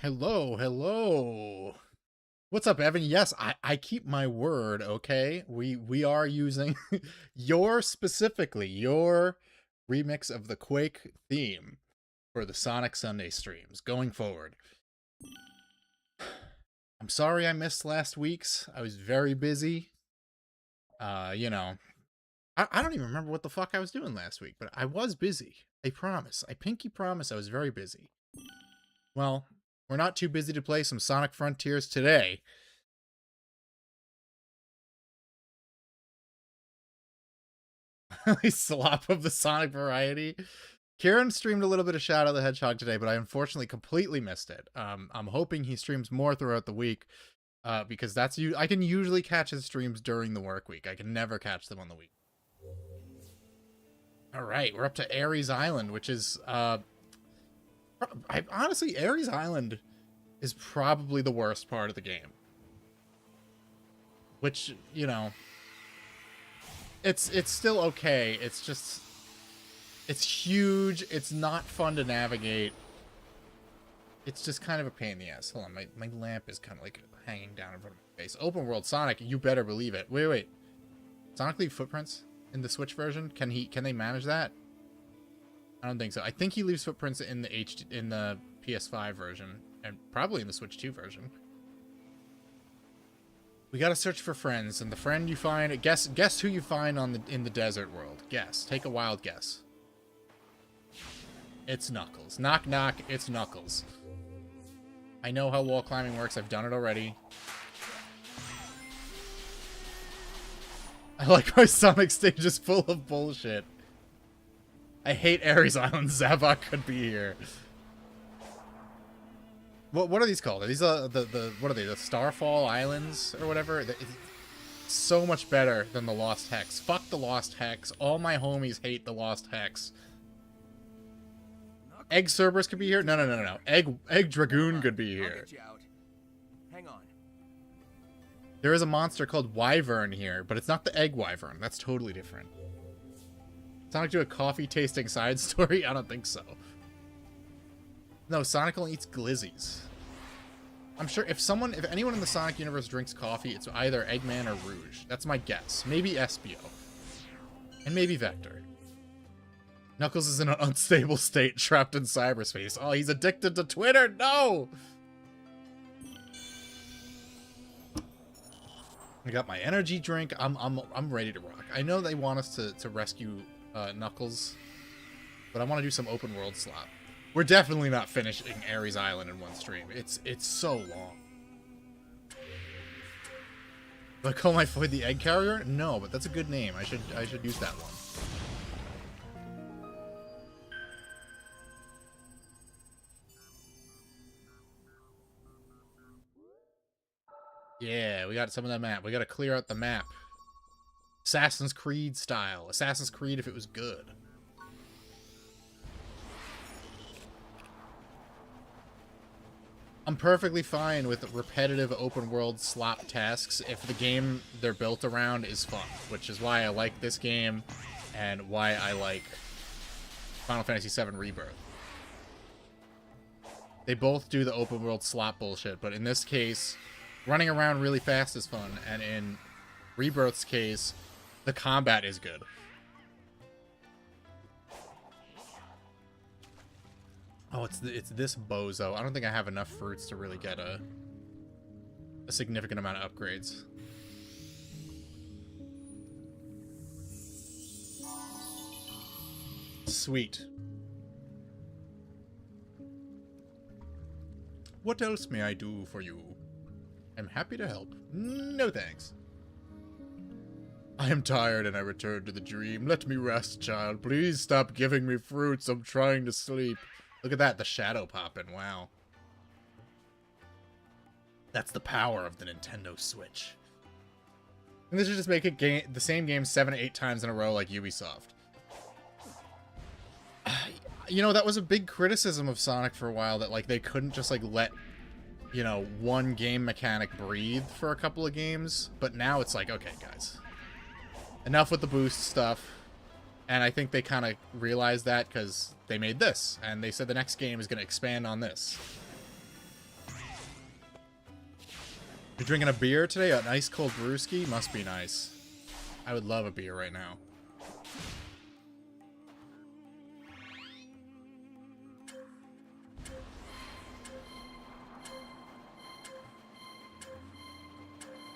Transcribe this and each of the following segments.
Hello, hello. What's up, Evan? Yes, I keep my word, okay? We are using your remix of the Quake theme for the Sonic Sunday streams going forward. I'm sorry I missed last week's. I was very busy. You know, I don't even remember what the fuck I was doing last week, but I was busy. I promise. I pinky promise I was very busy. Well, we're not too busy to play some Sonic Frontiers today. Slop of the Sonic variety. Kieran streamed a little bit of Shadow the Hedgehog today, but I unfortunately completely missed it. I'm hoping he streams more throughout the week, because I can usually catch his streams during the work week. I can never catch them on the week. All right, we're up to Ares Island, which is honestly, Ares Island is probably the worst part of the game. Which, you know, it's still okay. It's just, it's huge. It's not fun to navigate. It's just kind of a pain in the ass. Hold on, my lamp is kind of like hanging down in front of my face. Open world Sonic, you better believe it. Wait. Sonic leave footprints in the Switch version? Can they manage that? I don't think so. I think he leaves footprints in the PS5 version and probably in the Switch 2 version. We gotta search for friends, and the friend you find, guess who you find in the desert world. Guess. Take a wild guess. It's Knuckles. Knock knock, it's Knuckles. I know how wall climbing works, I've done it already. I like my Sonic stage is full of bullshit. I hate Ares Island. Zavok could be here. What are these called? Are these what are they? The Starfall Islands or whatever? It's so much better than the Lost Hex. Fuck the Lost Hex. All my homies hate the Lost Hex. Egg Cerberus could be here. No. Egg Dragoon could be here. Hang on. There is a monster called Wyvern here, but it's not the Egg Wyvern. That's totally different. Sonic do a coffee tasting side story? I don't think so. No, Sonic only eats glizzies. I'm sure if anyone in the Sonic universe drinks coffee, it's either Eggman or Rouge. That's my guess. Maybe Espio. And maybe Vector. Knuckles is in an unstable state, trapped in cyberspace. Oh, he's addicted to Twitter? No! I got my energy drink. I'm ready to rock. I know they want us to rescue Knuckles, but I want to do some open world slop. We're definitely not finishing Ares Island in one stream. It's so long. Do I call my Floyd the Egg Carrier? No, but that's a good name. I should use that one. Yeah, we got some of that map. We got to clear out the map. Assassin's Creed style. Assassin's Creed if it was good. I'm perfectly fine with repetitive open world slop tasks if the game they're built around is fun, which is why I like this game and why I like Final Fantasy VII Rebirth. They both do the open world slop bullshit, but in this case, running around really fast is fun, and in Rebirth's case, the combat is good. Oh, it's this bozo. I don't think I have enough fruits to really get a significant amount of upgrades. Sweet. What else may I do for you? I'm happy to help. No thanks. I am tired and I return to the dream. Let me rest, child. Please stop giving me fruits. I'm trying to sleep. Look at that, the shadow popping. Wow. That's the power of the Nintendo Switch. And this should just make it the same game 7 to 8 times in a row like Ubisoft. You know, that was a big criticism of Sonic for a while, that like they couldn't just like let, you know, one game mechanic breathe for a couple of games. But now it's like, okay, guys. Enough with the boost stuff. And I think they kind of realized that because they made this. And they said the next game is going to expand on this. You're drinking a beer today? An ice cold brewski? Must be nice. I would love a beer right now.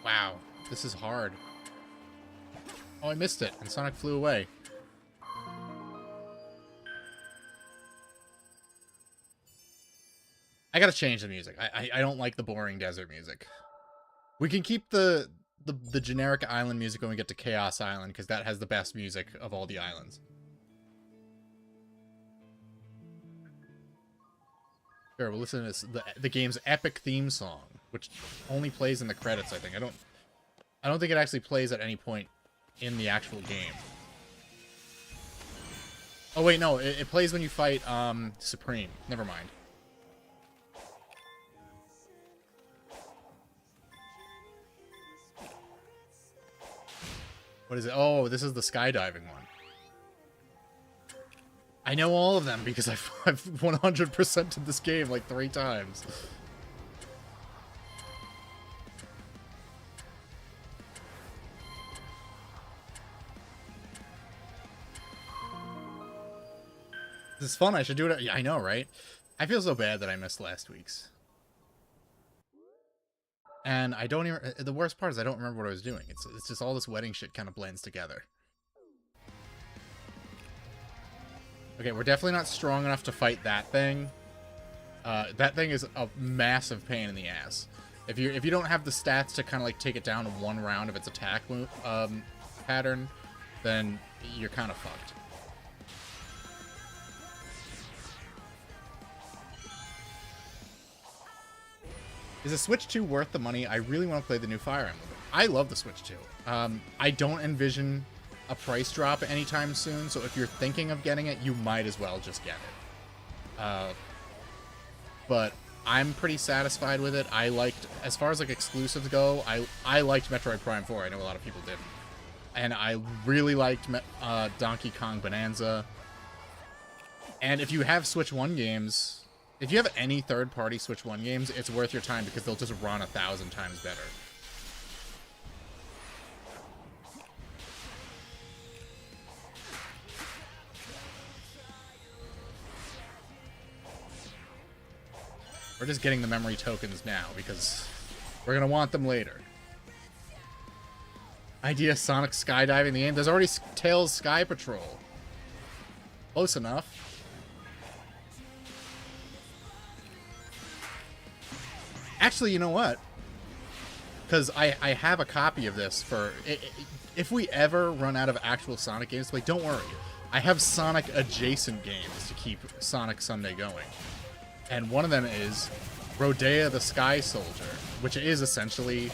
Wow, this is hard. Oh, I missed it, and Sonic flew away. I gotta change the music. I don't like the boring desert music. We can keep the generic island music when we get to Chaos Island, because that has the best music of all the islands. Sure, we'll listen to this, the game's epic theme song, which only plays in the credits, I think. I don't think it actually plays at any point in the actual game. Oh wait, no, it plays when you fight Supreme. Never mind. What is it? Oh, this is the skydiving one. I know all of them because I've 100%ed this game like 3 times. This is fun. I should do it. Yeah, I know, right? I feel so bad that I missed last week's. And I don't even... The worst part is I don't remember what I was doing. It's just all this wedding shit kind of blends together. Okay, we're definitely not strong enough to fight that thing. That thing is a massive pain in the ass. If you don't have the stats to kind of like take it down in 1 round of its attack pattern, then you're kind of fucked. Is the Switch 2 worth the money? I really want to play the new Fire Emblem. I love the Switch 2. I don't envision a price drop anytime soon, so if you're thinking of getting it, you might as well just get it. But I'm pretty satisfied with it. I liked, as far as like exclusives go, I liked Metroid Prime 4. I know a lot of people didn't. And I really liked Donkey Kong Bonanza. And if you have Switch 1 games... If you have any third-party Switch 1 games, it's worth your time because they'll just run 1,000 times better. We're just getting the memory tokens now because we're going to want them later. Idea Sonic skydiving in the game. There's already Tails Sky Patrol. Close enough. Actually, you know what? Because I have a copy of this for... If we ever run out of actual Sonic games to play, don't worry. I have Sonic-adjacent games to keep Sonic Sunday going. And one of them is Rodea the Sky Soldier, which is essentially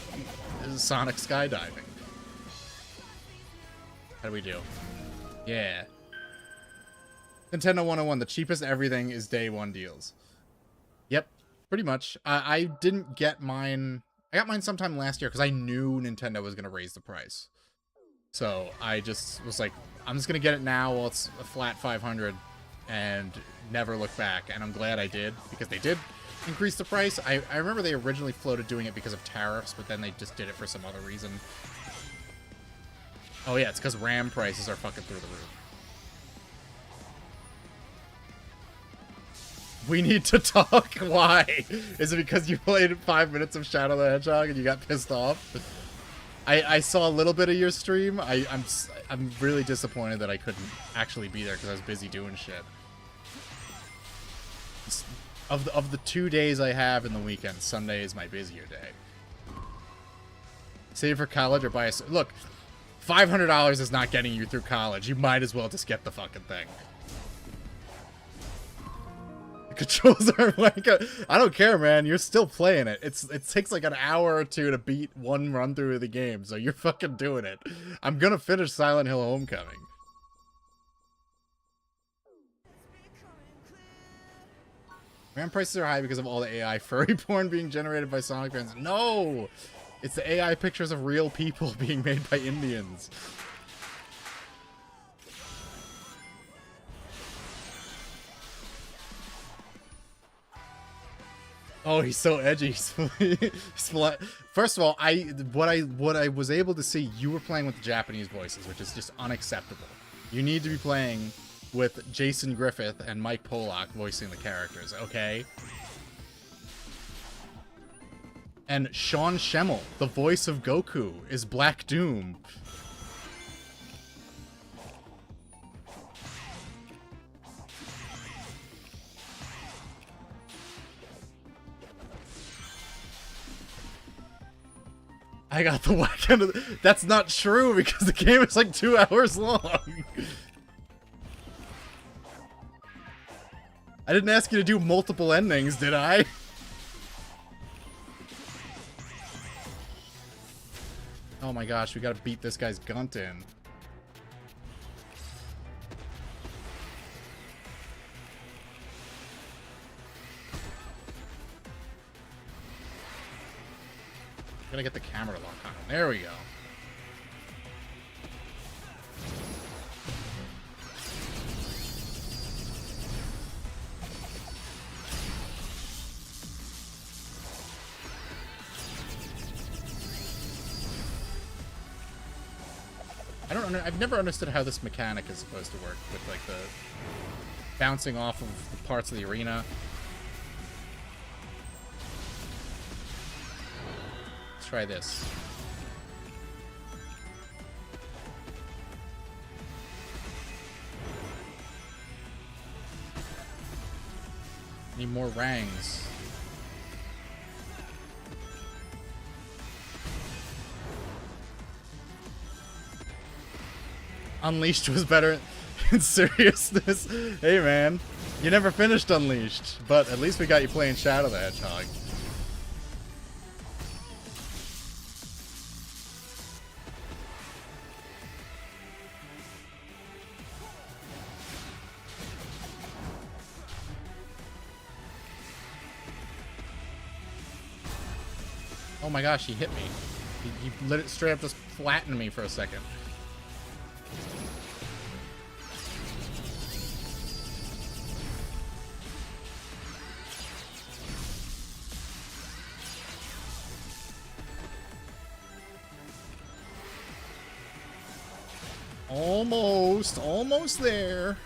Sonic skydiving. How do we do? Yeah. Nintendo 101, the cheapest everything is day 1 deals. Yep. Pretty much. I didn't get mine... I got mine sometime last year because I knew Nintendo was going to raise the price. So I just was like, I'm just going to get it now while it's a flat 500 and never look back. And I'm glad I did because they did increase the price. I remember they originally floated doing it because of tariffs, but then they just did it for some other reason. Oh yeah, it's because RAM prices are fucking through the roof. We need to talk. Why? Is it because you played 5 minutes of Shadow the Hedgehog and you got pissed off? I saw a little bit of your stream. I'm really disappointed that I couldn't actually be there because I was busy doing shit. Of the 2 days I have in the weekend, Sunday is my busier day. Save for college or buy a... Look, $500 is not getting you through college. You might as well just get the fucking thing. Controls are like I don't care, man. You're still playing it. It takes like an hour or 2 to beat 1 run through of the game, so you're fucking doing it. I'm gonna finish Silent Hill Homecoming. RAM prices are high because of all the AI furry porn being generated by Sonic fans. No! It's the AI pictures of real people being made by Indians. Oh, he's so edgy. First of all, what I was able to see, you were playing with the Japanese voices, which is just unacceptable. You need to be playing with Jason Griffith and Mike Pollock voicing the characters, okay? And Sean Schemmel, the voice of Goku, is Black Doom. I got the whack end of the... That's not true, because the game is like 2 hours long. I didn't ask you to do multiple endings, did I? Oh my gosh, we gotta beat this guy's gunt in. Gotta get the camera lock on him. There we go. I've never understood how this mechanic is supposed to work with like the bouncing off of the parts of the arena. Let's try this. Need more rangs. Unleashed was better in seriousness. Hey man, you never finished Unleashed, but at least we got you playing Shadow the Hedgehog. Oh my gosh, he hit me. He let it straight up just flatten me for a second. Almost there.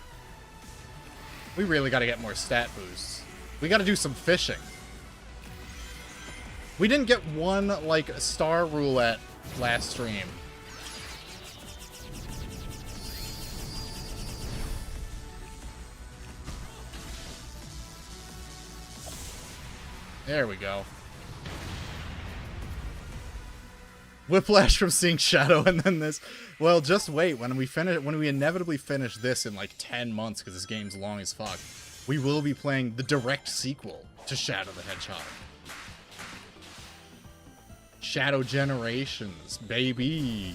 We really got to get more stat boosts. We got to do some fishing. We didn't get one, like, star roulette last stream. There we go. Whiplash from seeing Shadow and then this. Well, just wait. When we inevitably finish this in like 10 months, because this game's long as fuck, we will be playing the direct sequel to Shadow the Hedgehog. Shadow Generations, baby.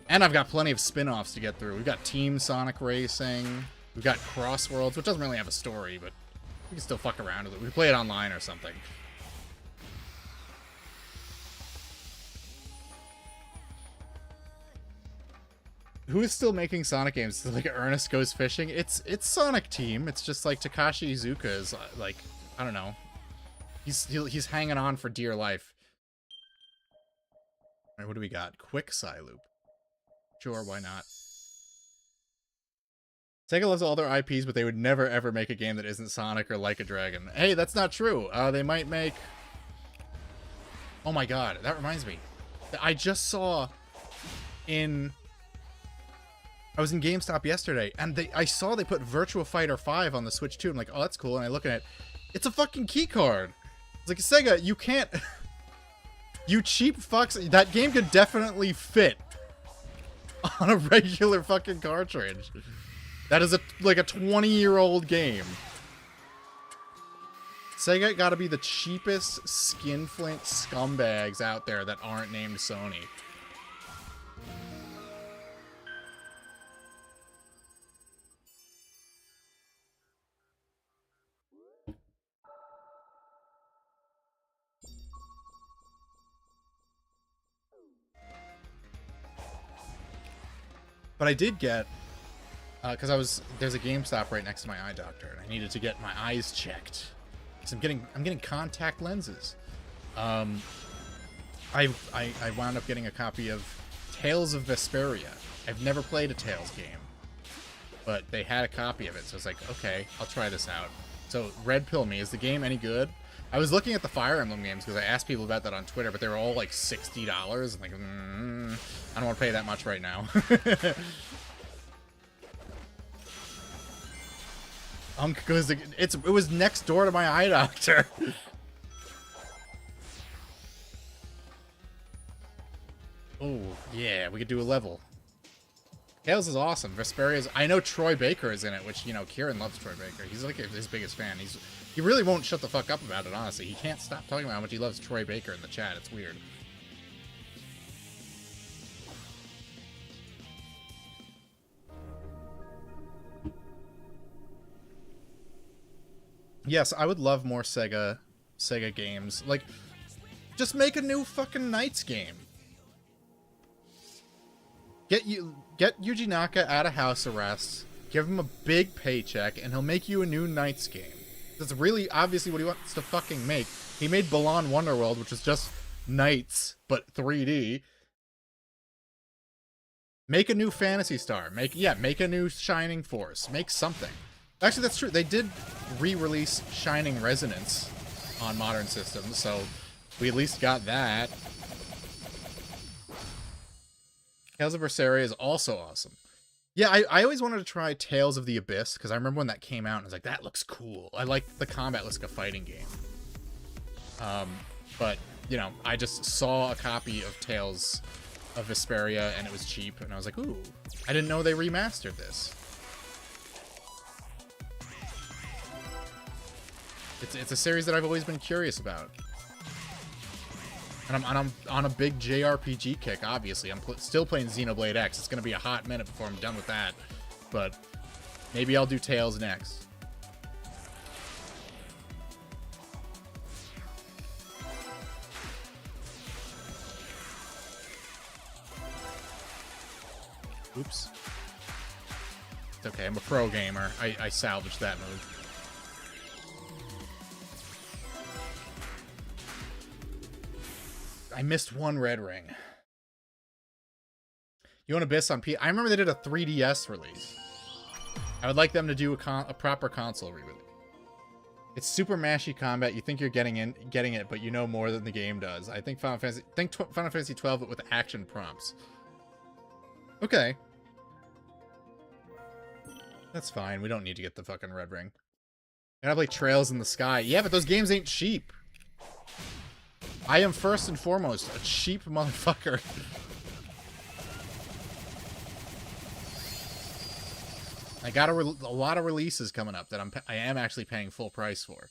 And I've got plenty of spin-offs to get through. We've got Team Sonic Racing. We've got Crossworlds, which doesn't really have a story, but we can still fuck around with it. We can play it online or something. Who is still making Sonic games? Like Ernest Goes Fishing? It's Sonic Team. It's just like Takashi Iizuka is like, I don't know. He's hanging on for dear life. All right, what do we got? Quick Psyloop. Sure, why not? Sega loves all their IPs, but they would never ever make a game that isn't Sonic or Like a Dragon. Hey, that's not true. They might make... Oh my god, that reminds me. I just saw in... I was in GameStop yesterday, and I saw they put Virtua Fighter 5 on the Switch too. I'm like, oh, that's cool. And I look at it. It's a fucking key card. It's like, Sega, you can't... You cheap fucks. That game could definitely fit on a regular fucking cartridge. That is like a 20-year-old game. Sega gotta be the cheapest skinflint scumbags out there that aren't named Sony. But I did get Because there's a GameStop right next to my eye doctor, and I needed to get my eyes checked. Because I'm getting contact lenses. I wound up getting a copy of Tales of Vesperia. I've never played a Tales game, but they had a copy of it, so I was like, okay, I'll try this out. So, Red Pill Me, is the game any good? I was looking at the Fire Emblem games because I asked people about that on Twitter, but they were all like $60. I'm like, I don't want to pay that much right now. Unk goes, it was next door to my eye doctor. Oh, yeah, we could do a level. Tales is awesome. Vesperia's... I know Troy Baker is in it, which, you know, Kieran loves Troy Baker. He's like his biggest fan. He really won't shut the fuck up about it, honestly. He can't stop talking about how much he loves Troy Baker in the chat. It's weird. Yes, I would love more Sega games. Like, just make a new fucking Knights game. Get Yuji Naka out of house arrest, give him a big paycheck, and he'll make you a new Knights game. That's really obviously what he wants to fucking make. He made Balan Wonderworld, which is just Knights, but 3D. Make a new Phantasy Star. Make a new Shining Force. Make something. Actually, that's true. They did re-release Shining Resonance on modern systems, so we at least got that. Tales of Berseria is also awesome. Yeah, I always wanted to try Tales of the Abyss, because I remember when that came out, and I was like, that looks cool. I like the combat looks like a fighting game. But, you know, I just saw a copy of Tales of Vesperia, and it was cheap, and I was like, ooh, I didn't know they remastered this. It's a series that I've always been curious about. And I'm on a big JRPG kick, obviously. I'm still playing Xenoblade X. It's going to be a hot minute before I'm done with that. But maybe I'll do Tales next. Oops. It's okay, I'm a pro gamer. I salvaged that move. I missed one red ring. You want Abyss on P? I remember they did a 3DS release. I would like them to do a proper console re-release. It's super mashy combat. You think you're getting it, but you know more than the game does. I think Final Fantasy 12, but with action prompts. Okay. That's fine. We don't need to get the fucking red ring. I gotta play Trails in the Sky. Yeah, but those games ain't cheap. I am first and foremost a cheap motherfucker. I got a lot of releases coming up that I am actually paying full price for.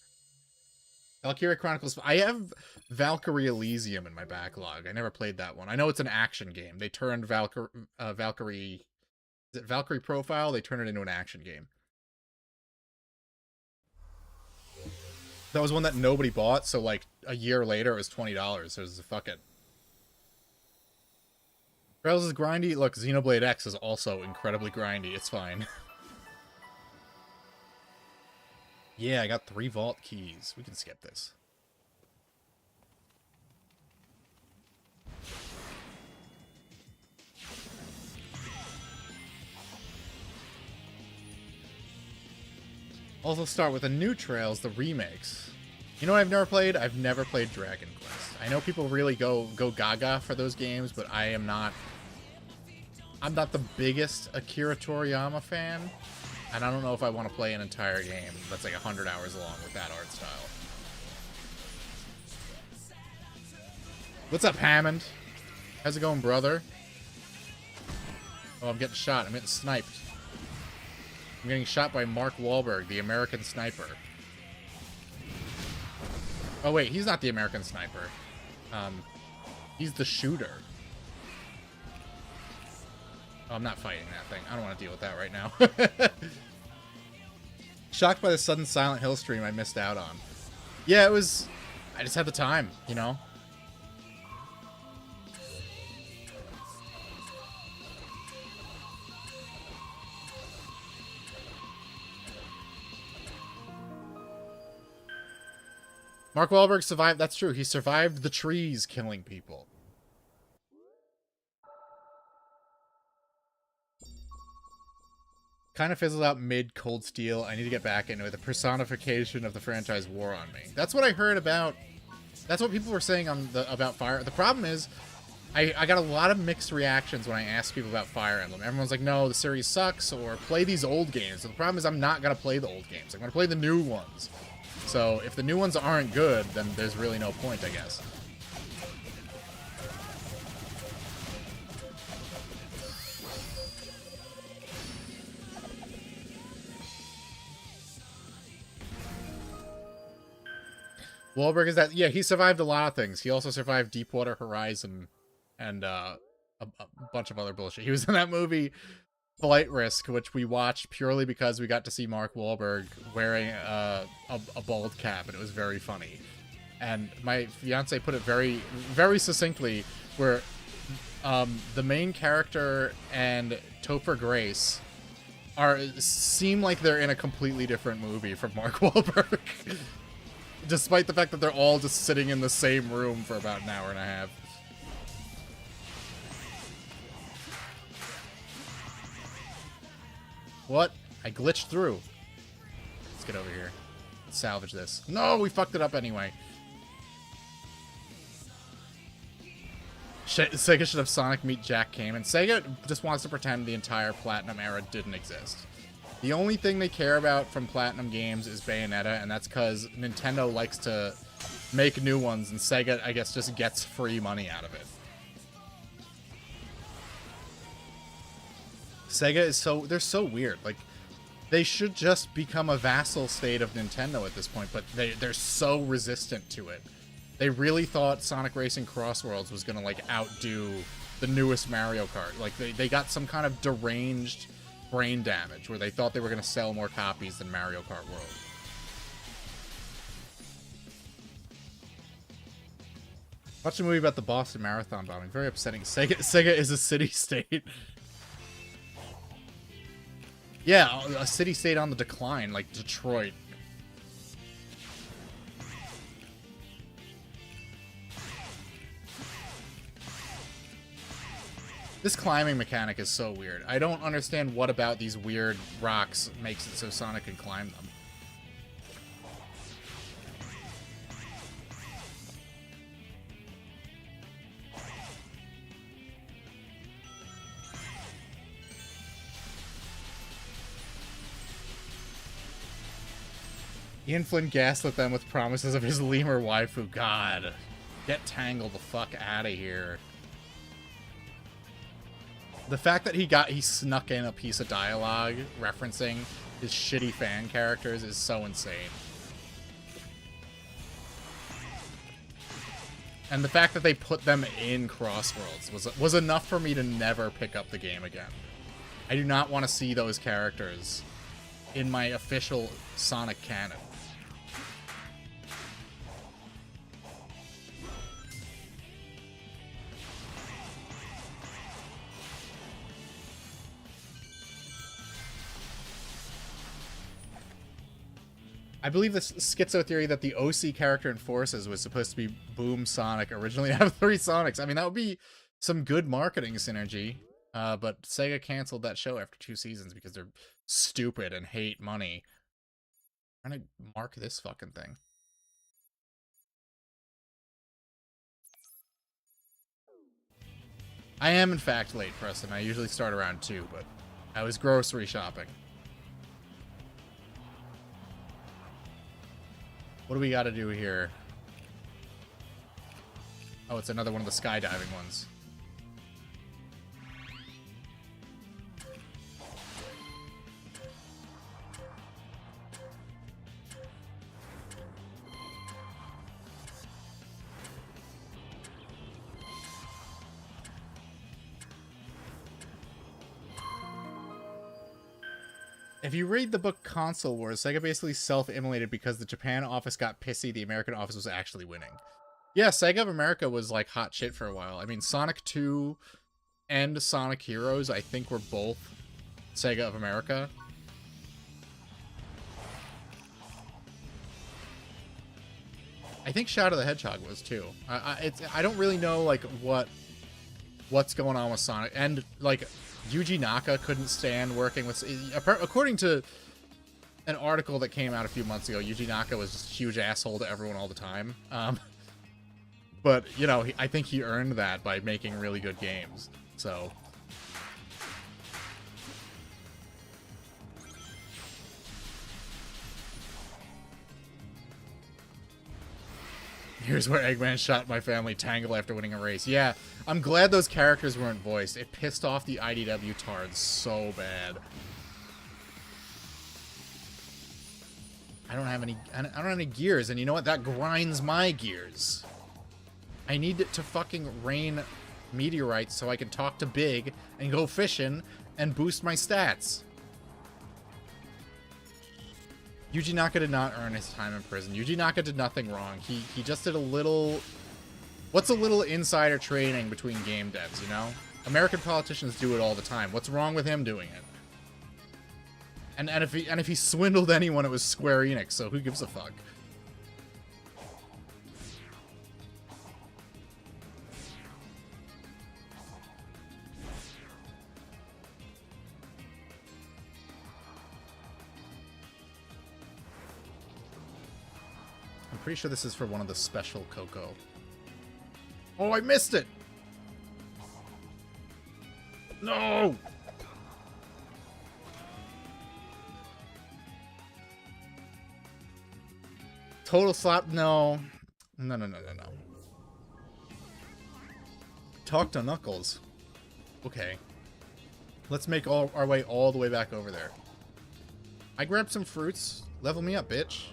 Valkyria Chronicles. I have Valkyrie Elysium in my backlog. I never played that one. I know it's an action game. They turned Valkyrie. Is it Valkyrie Profile? They turned it into an action game. That was one that nobody bought, so like a year later it was $20. So it was fuck it. Trails is grindy. Look, Xenoblade X is also incredibly grindy. It's fine. Yeah, I got 3 vault keys. We can skip this. Also start with the new Trails, the remakes. You know what I've never played? I've never played Dragon Quest. I know people really go gaga for those games, but I'm not the biggest Akira Toriyama fan, and I don't know if I want to play an entire game that's like 100 hours long with that art style. What's up, Hammond? How's it going, brother? Oh, I'm getting shot. I'm getting sniped. I'm getting shot by Mark Wahlberg, the American Sniper. Oh, wait, he's not the American Sniper. He's the shooter. Oh, I'm not fighting that thing. I don't want to deal with that right now. Shocked by the sudden Silent Hill stream I missed out on. Yeah, it was... I just had the time, you know? Mark Wahlberg survived. That's true. He survived the trees killing people. Kind of fizzled out mid Cold Steel. I need to get back into it. The personification of the franchise wore on me. That's what I heard about. That's what people were saying on about Fire. The problem is, I got a lot of mixed reactions when I asked people about Fire Emblem. Everyone's like, no, the series sucks, or play these old games. So the problem is I'm not going to play the old games. I'm going to play the new ones. So if the new ones aren't good, then there's really no point, I guess. Wahlberg is that... Yeah, he survived a lot of things. He also survived Deepwater Horizon and a bunch of other bullshit. He was in that movie Flight Risk, which we watched purely because we got to see Mark Wahlberg wearing a bald cap, and it was very funny. And my fiance put it very, very succinctly, where the main character and Topher Grace seem like they're in a completely different movie from Mark Wahlberg. Despite the fact that they're all just sitting in the same room for about an hour and a half. What? I glitched through. Let's get over here. Let's salvage this. No, we fucked it up anyway. Sega should have Sonic meet Jack Kamen. Sega just wants to pretend the entire Platinum era didn't exist. The only thing they care about from Platinum games is Bayonetta, and that's because Nintendo likes to make new ones, and Sega, I guess, just gets free money out of it. Sega is they're so weird. Like, they should just become a vassal state of Nintendo at this point, but they're so resistant to it. They really thought Sonic Racing Crossworlds was gonna, like, outdo the newest Mario Kart. Like, they got some kind of deranged brain damage where they thought they were going to sell more copies than Mario Kart World. Watched a movie about the Boston Marathon bombing. Very upsetting. Sega is a city-state. Yeah, a city-state on the decline, like Detroit. This climbing mechanic is so weird. I don't understand what about these weird rocks makes it so Sonic can climb them. Ian Flynn gaslit them with promises of his lemur waifu. God, get Tangled the fuck out of here. The fact that he snuck in a piece of dialogue referencing his shitty fan characters is so insane. And the fact that they put them in Crossworlds was enough for me to never pick up the game again. I do not want to see those characters in my official Sonic canon. I believe this schizo theory that the OC character in Forces was supposed to be Boom Sonic originally have 3 Sonics. I mean, that would be some good marketing synergy. But Sega canceled that show after 2 seasons because they're stupid and hate money. I'm trying to mark this fucking thing. I am, in fact, late, Preston. I usually start around 2, but I was grocery shopping. What do we got to do here? Oh, it's another one of the skydiving ones. If you read the book Console Wars, Sega basically self-immolated because the Japan office got pissy, the American office was actually winning. Yeah, Sega of America was like hot shit for a while. I mean, Sonic 2 and Sonic Heroes, I think, were both Sega of America. I think Shadow the Hedgehog was too. I don't really know like what's going on with Sonic, and like Yuji Naka couldn't stand working with. According to an article that came out a few months ago, Yuji Naka was just a huge asshole to everyone all the time. But you know, I think he earned that by making really good games. So. Here's where Eggman shot my family Tangle after winning a race. Yeah, I'm glad those characters weren't voiced. It pissed off the IDW tards so bad. I don't have any gears, and you know what? That grinds my gears. I need it to fucking rain meteorites so I can talk to Big and go fishing and boost my stats. Yuji Naka did not earn his time in prison. Yuji Naka did nothing wrong. He just did a little... What's a little insider trading between game devs, you know? American politicians do it all the time. What's wrong with him doing it? And if he swindled anyone, it was Square Enix, so who gives a fuck? I'm pretty sure this is for one of the special Coco. Oh, I missed it! No! Total slap? No. No. Talk to Knuckles. Okay. Let's make our way all the way back over there. I grabbed some fruits. Level me up, bitch.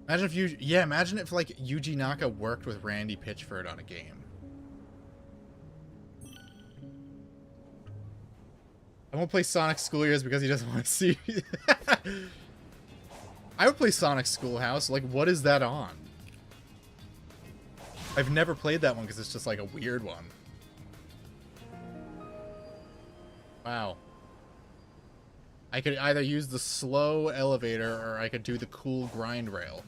Imagine if imagine if like Yuji Naka worked with Randy Pitchford on a game. I won't play Sonic School Years because he doesn't want to see. I would play Sonic Schoolhouse. Like, what is that on? I've never played that one because it's just like a weird one. Wow. I could either use the slow elevator or I could do the cool grind rail.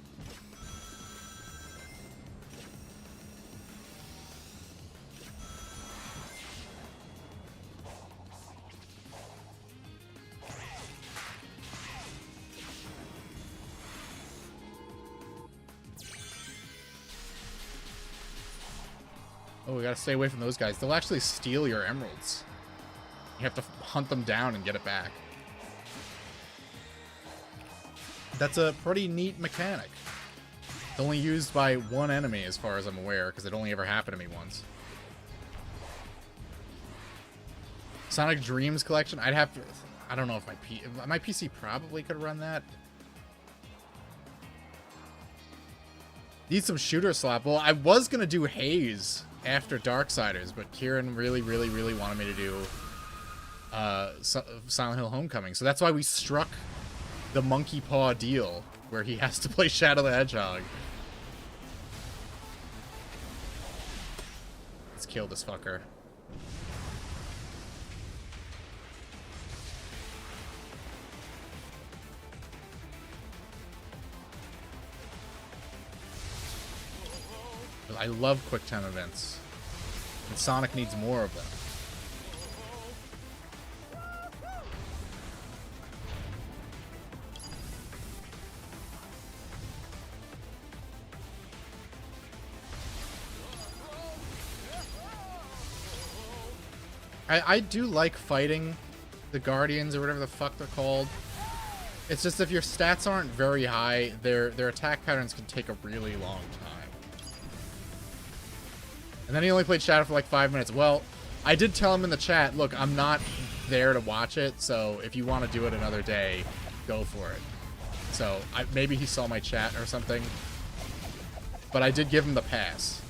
Oh, we gotta stay away from those guys. They'll actually steal your emeralds. You have to hunt them down and get it back. That's a pretty neat mechanic. It's only used by one enemy as far as I'm aware, because it only ever happened to me once. Sonic Dreams Collection? I'd have to... I don't know if my PC probably could run that. Need some shooter slap. Well, I was going to do Haze after Darksiders, but Kieran really wanted me to do Silent Hill Homecoming. So that's why we struck the Monkey Paw deal, where he has to play Shadow the Hedgehog. Let's kill this fucker. I love QuickTime events. And Sonic needs more of them. I do like fighting the Guardians or whatever the fuck they're called. It's just if your stats aren't very high, their attack patterns can take a really long time. And then he only played Shadow for like 5 minutes. Well, I did tell him in the chat, look, I'm not there to watch it, so if you want to do it another day, go for it. So maybe he saw my chat or something. But I did give him the pass.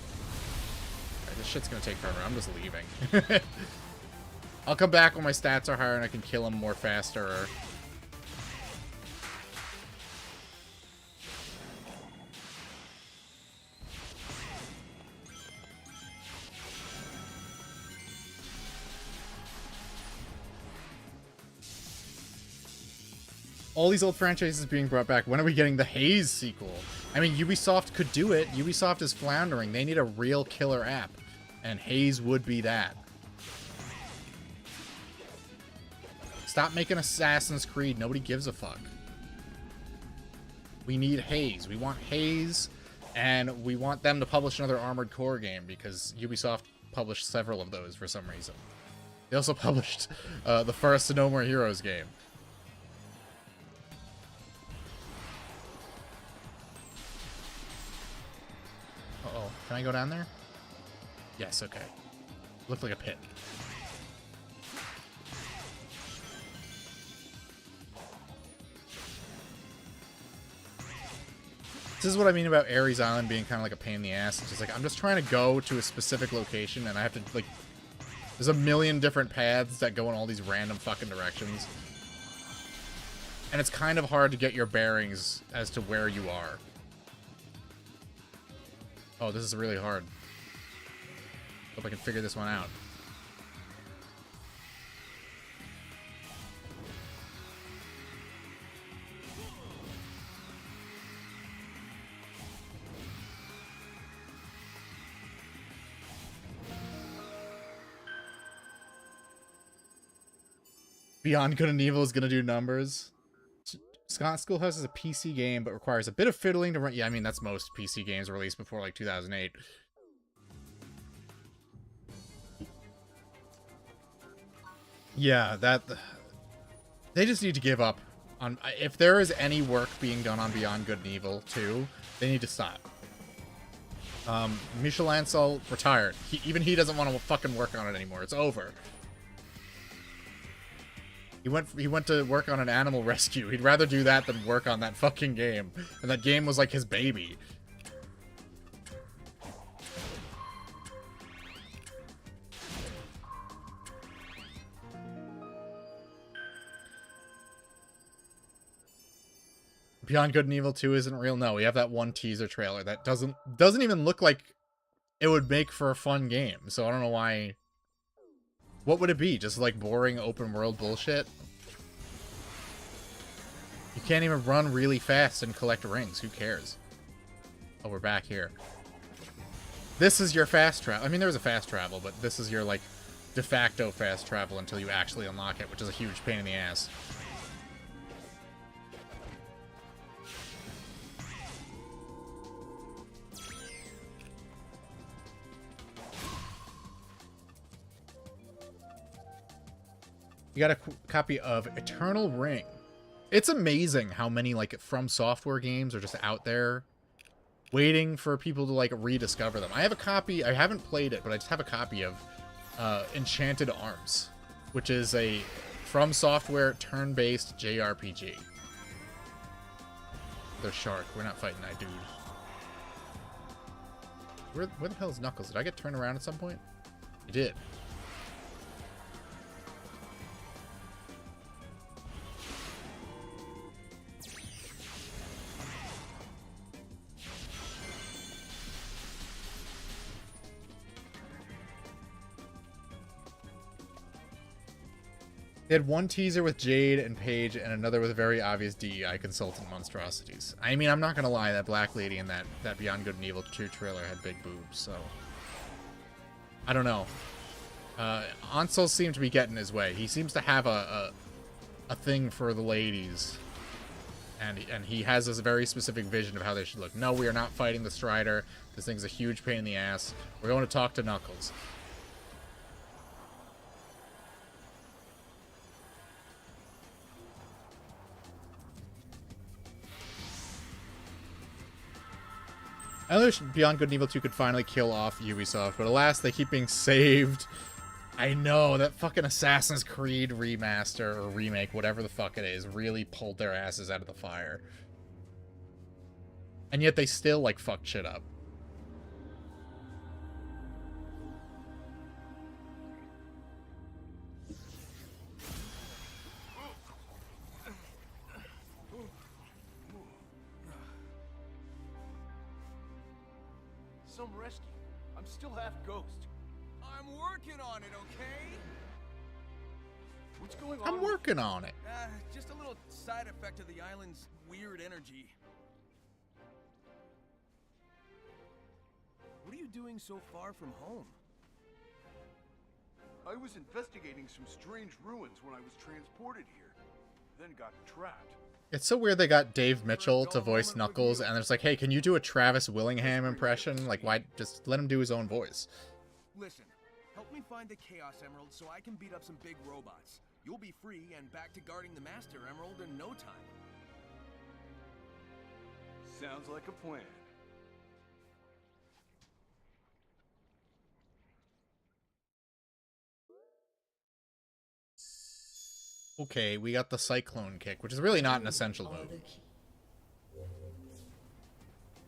Right, this shit's going to take forever. I'm just leaving. I'll come back when my stats are higher and I can kill him more faster. Or... All these old franchises being brought back. When are we getting the Haze sequel? I mean, Ubisoft could do it. Ubisoft is floundering. They need a real killer app. And Haze would be that. Stop making Assassin's Creed. Nobody gives a fuck. We need Haze. We want Haze, and we want them to publish another Armored Core game, because Ubisoft published several of those for some reason. They also published the first No More Heroes game. Uh-oh. Can I go down there? Yes, okay. Looked like a pit. This is what I mean about Ares Island being kind of like a pain in the ass. It's just like, I'm just trying to go to a specific location, and I have to, like... There's a million different paths that go in all these random fucking directions. And it's kind of hard to get your bearings as to where you are. Oh, this is really hard. Hope I can figure this one out. Beyond Good and Evil is going to do numbers. Scott Schoolhouse is a PC game, but requires a bit of fiddling to run. Yeah, I mean, that's most PC games released before, like, 2008. Yeah, that... They just need to give up on... If there is any work being done on Beyond Good and Evil 2, they need to stop. Michel Ancel retired. Even he doesn't want to fucking work on it anymore. It's over. He went to work on an animal rescue. He'd rather do that than work on that fucking game. And that game was like his baby. Beyond Good and Evil 2 isn't real. No, we have that one teaser trailer that doesn't even look like it would make for a fun game. So I don't know why. What would it be? Just like boring open world bullshit? You can't even run really fast and collect rings. Who cares? Oh, we're back here. This is your fast travel. I mean, there was a fast travel, but this is your, like, de facto fast travel until you actually unlock it, which is a huge pain in the ass. You got a copy of Eternal Ring. It's amazing how many, like, From Software games are just out there waiting for people to, like, rediscover them. I have a copy. I haven't played it, but I just have a copy of Enchanted Arms, which is a From Software turn-based JRPG. They're shark. We're not fighting that dude. Where the hell is Knuckles? Did I get turned around at some point? I did. They had one teaser with Jade and Paige and another with very obvious DEI consultant monstrosities. I mean, I'm not gonna lie, that Black Lady in that Beyond Good and Evil 2 trailer had big boobs, so... I don't know. Ansel seemed to be getting his way. He seems to have a thing for the ladies. And he has this very specific vision of how they should look. No, we are not fighting the Strider. This thing's a huge pain in the ass. We're going to talk to Knuckles. I wish Beyond Good and Evil 2 could finally kill off Ubisoft, but alas, they keep being saved. I know, that fucking Assassin's Creed remaster or remake, whatever the fuck it is, really pulled their asses out of the fire. And yet they still, like, fucked shit up. Some rescue. I'm still half ghost. I'm working on it, okay? What's going on? I'm working on it. Just a little side effect of the island's weird energy. What are you doing so far from home? I was investigating some strange ruins when I was transported here, then got trapped. It's so weird they got Dave Mitchell to voice Knuckles, and it's like, hey, can you do a Travis Willingham impression? Like, why? Just let him do his own voice. Listen, help me find the Chaos Emerald so I can beat up some big robots. You'll be free and back to guarding the Master Emerald in no time. Sounds like a plan. Okay, we got the Cyclone Kick, which is really not an essential move.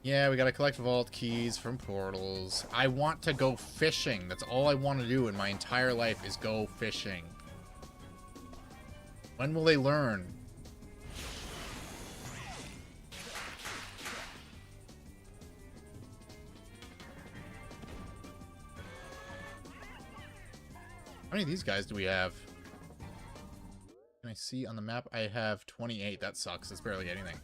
Yeah, we gotta collect vault keys from portals. I want to go fishing. That's all I want to do in my entire life is go fishing. When will they learn? How many of these guys do we have? Can I see on the map? I have 28. That sucks. It's barely anything.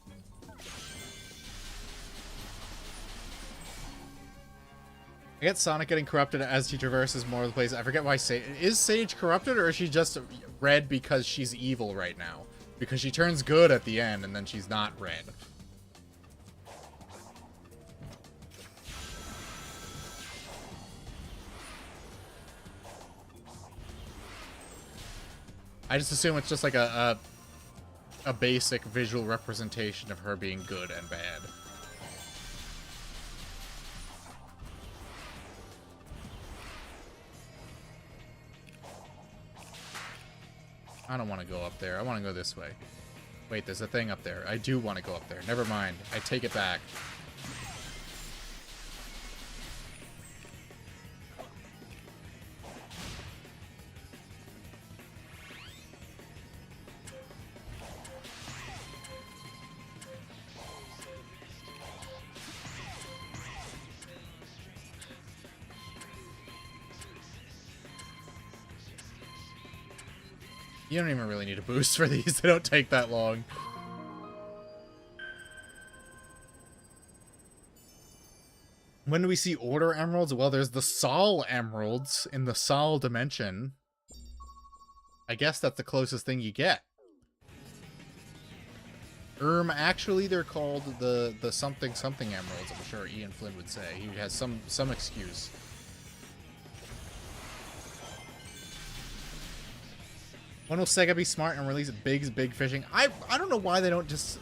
I get Sonic getting corrupted as he traverses more of the place. I forget why Sage... Is Sage corrupted, or is she just red because she's evil right now? Because she turns good at the end, and then she's not red. I just assume it's just like a basic visual representation of her being good and bad. I don't want to go up there. I want to go this way. Wait, there's a thing up there. I do want to go up there. Never mind. I take it back. You don't even really need a boost for these. They don't take that long. When do we see Order Emeralds? Well, there's the Sol Emeralds in the Sol dimension. I guess that's the closest thing you get. Actually, they're called the something something emeralds. I'm sure Ian Flynn would say. He has some excuse. When will Sega be smart and release Big's Big Fishing? I don't know why they don't just...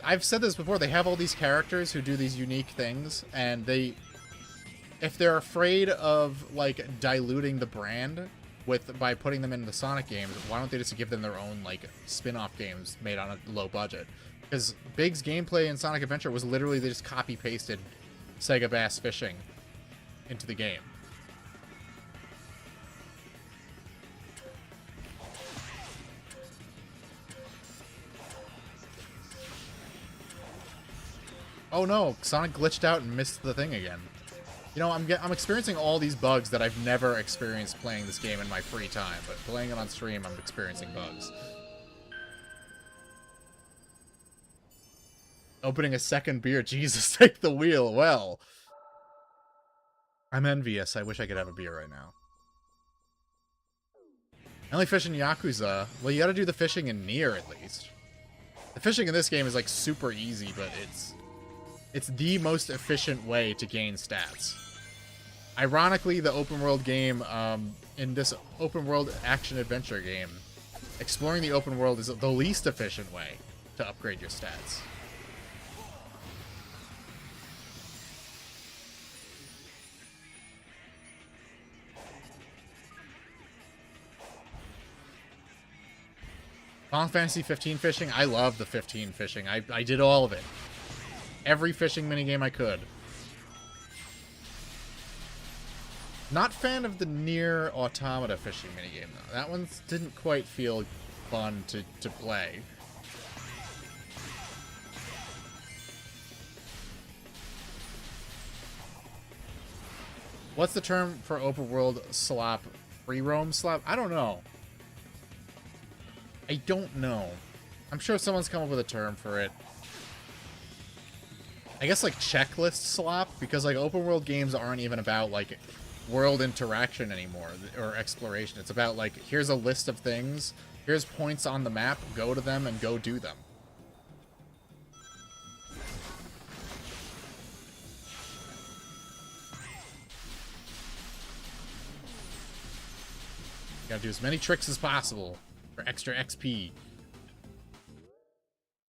I've said this before. They have all these characters who do these unique things, and they... If they're afraid of, like, diluting the brand by putting them in the Sonic games, why don't they just give them their own, like, spin-off games made on a low budget? Because Big's gameplay in Sonic Adventure was literally they just copy-pasted Sega Bass Fishing into the game. Oh no, Sonic glitched out and missed the thing again. You know, I'm experiencing all these bugs that I've never experienced playing this game in my free time, but playing it on stream, I'm experiencing bugs. Opening a second beer, Jesus, take the wheel, well. I'm envious, I wish I could have a beer right now. I only fish in Yakuza. Well, you gotta do the fishing in Nier, at least. The fishing in this game is, like, super easy, but it's the most efficient way to gain stats. Ironically, the open world game, in this open world action-adventure game, exploring the open world is the least efficient way to upgrade your stats. Final Fantasy 15 fishing? I love the 15 fishing. I did all of it. Every fishing minigame I could. Not fan of the Nier Automata fishing minigame, though. That one didn't quite feel fun to play. What's the term for open world slop? Free roam slop? I don't know. I don't know. I'm sure someone's come up with a term for it. I guess like checklist slop, because like open world games aren't even about like world interaction anymore or exploration. It's about like, here's a list of things, here's points on the map, go to them and go do them. You gotta do as many tricks as possible for extra XP.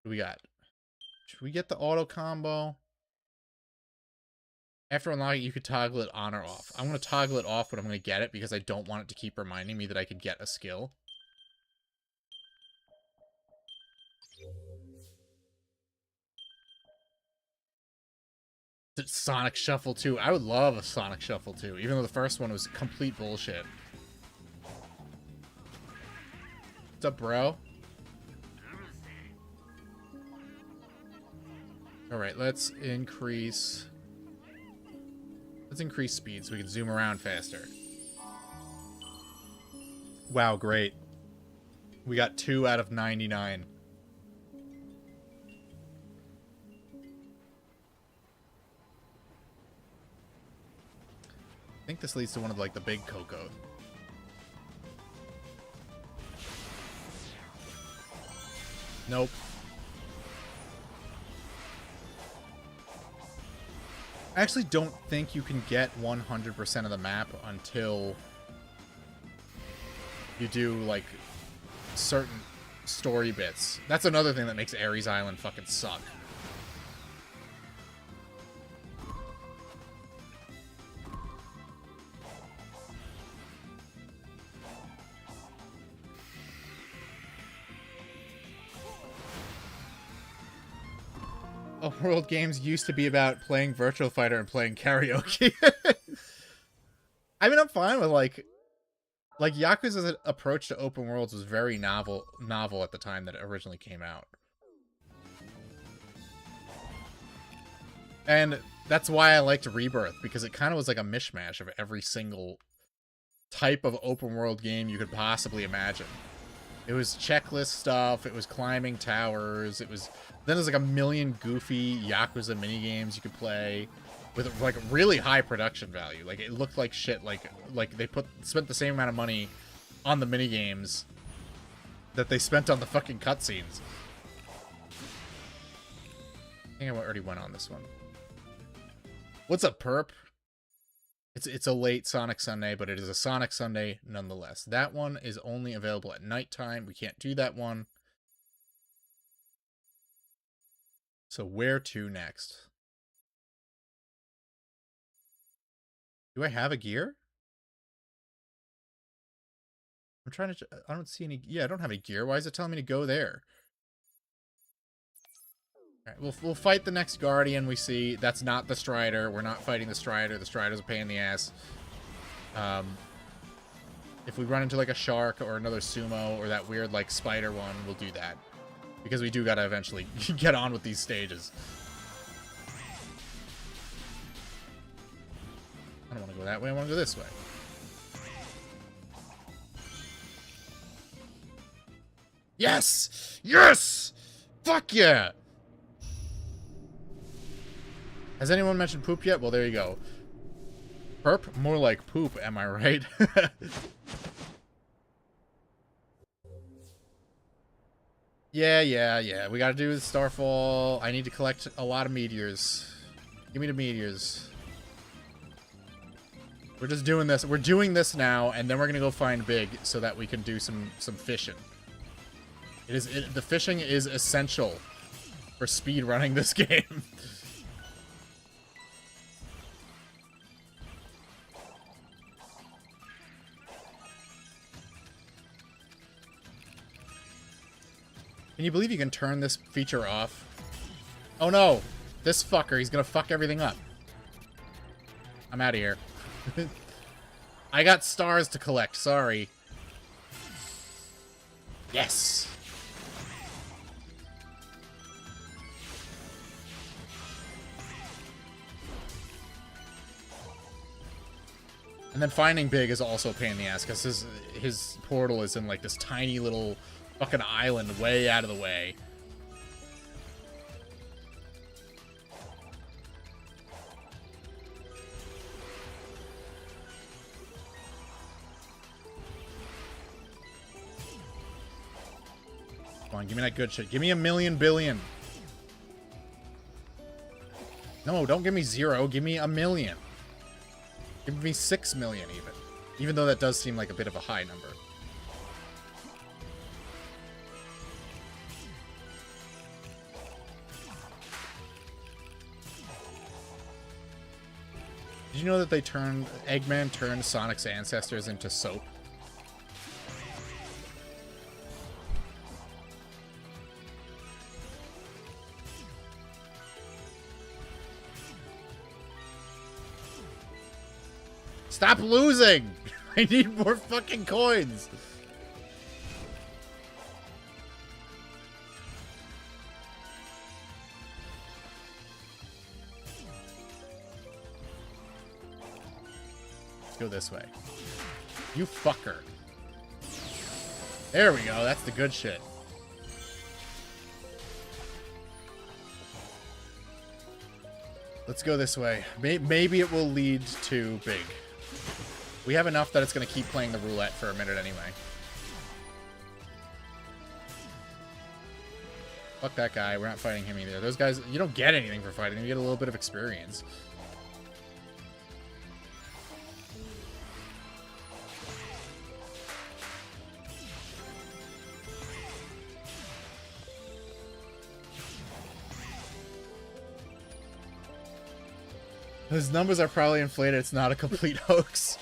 What do we got? Should we get the auto combo? After unlocking, you could toggle it on or off. I'm going to toggle it off, but I'm going to get it because I don't want it to keep reminding me that I could get a skill. Sonic Shuffle 2. I would love a Sonic Shuffle 2, even though the first one was complete bullshit. What's up, bro? Alright, let's increase speed so we can zoom around faster. Wow, great. We got 2 out of 99. I think this leads to one of like the big Coco. Nope. I actually don't think you can get 100% of the map until you do, like, certain story bits. That's another thing that makes Ares Island fucking suck. World games used to be about playing Virtual Fighter and playing karaoke. I mean, I'm fine with like Yakuza's approach to open worlds was very novel at the time that it originally came out. And that's why I liked Rebirth, because it kind of was like a mishmash of every single type of open world game you could possibly imagine. It was checklist stuff, it was climbing towers, it was... Then there's like a million goofy Yakuza minigames you could play with like really high production value. Like it looked like shit, like they spent the same amount of money on the minigames that they spent on the fucking cutscenes. I think I already went on this one. What's up, perp? It's a late Sonic Sunday, but it is a Sonic Sunday nonetheless. That one is only available at nighttime. We can't do that one. So where to next? Do I have a gear? I'm trying to... I don't see any... Yeah, I don't have any gear. Why is it telling me to go there? Alright, we'll fight the next Guardian we see. That's not the Strider. We're not fighting the Strider. The Strider's a pain in the ass. If we run into like a shark or another sumo or that weird like spider one, we'll do that. Because we do gotta eventually get on with these stages. I don't want to go that way. I want to go this way. Yes! Yes! Fuck yeah! Has anyone mentioned poop yet? Well, there you go. Perp? More like poop, am I right? Yeah. We gotta do the Starfall. I need to collect a lot of meteors. Give me the meteors. We're just doing this. We're doing this now, and then we're gonna go find Big so that we can do some fishing. The fishing is essential for speed running this game. Can you believe you can turn this feature off? Oh no! This fucker, he's gonna fuck everything up. I'm out of here. I got stars to collect, sorry. Yes! And then finding Big is also a pain in the ass, because his portal is in like this tiny little fucking island way out of the way. Come on, give me that good shit. Give me 1,000,000 billion. No, don't give me 0. Give me 1,000,000. Give me 6 million even. Even though that does seem like a bit of a high number. Did you know that Eggman turned Sonic's ancestors into soap? Stop losing! I need more fucking coins! Let's go this way. You fucker. There we go, that's the good shit. Let's go this way. Maybe it will lead to big. We have enough that it's going to keep playing the roulette for a minute anyway. Fuck that guy. We're not fighting him either. Those guys, you don't get anything for fighting them. You get a little bit of experience. Those numbers are probably inflated. It's not a complete hoax.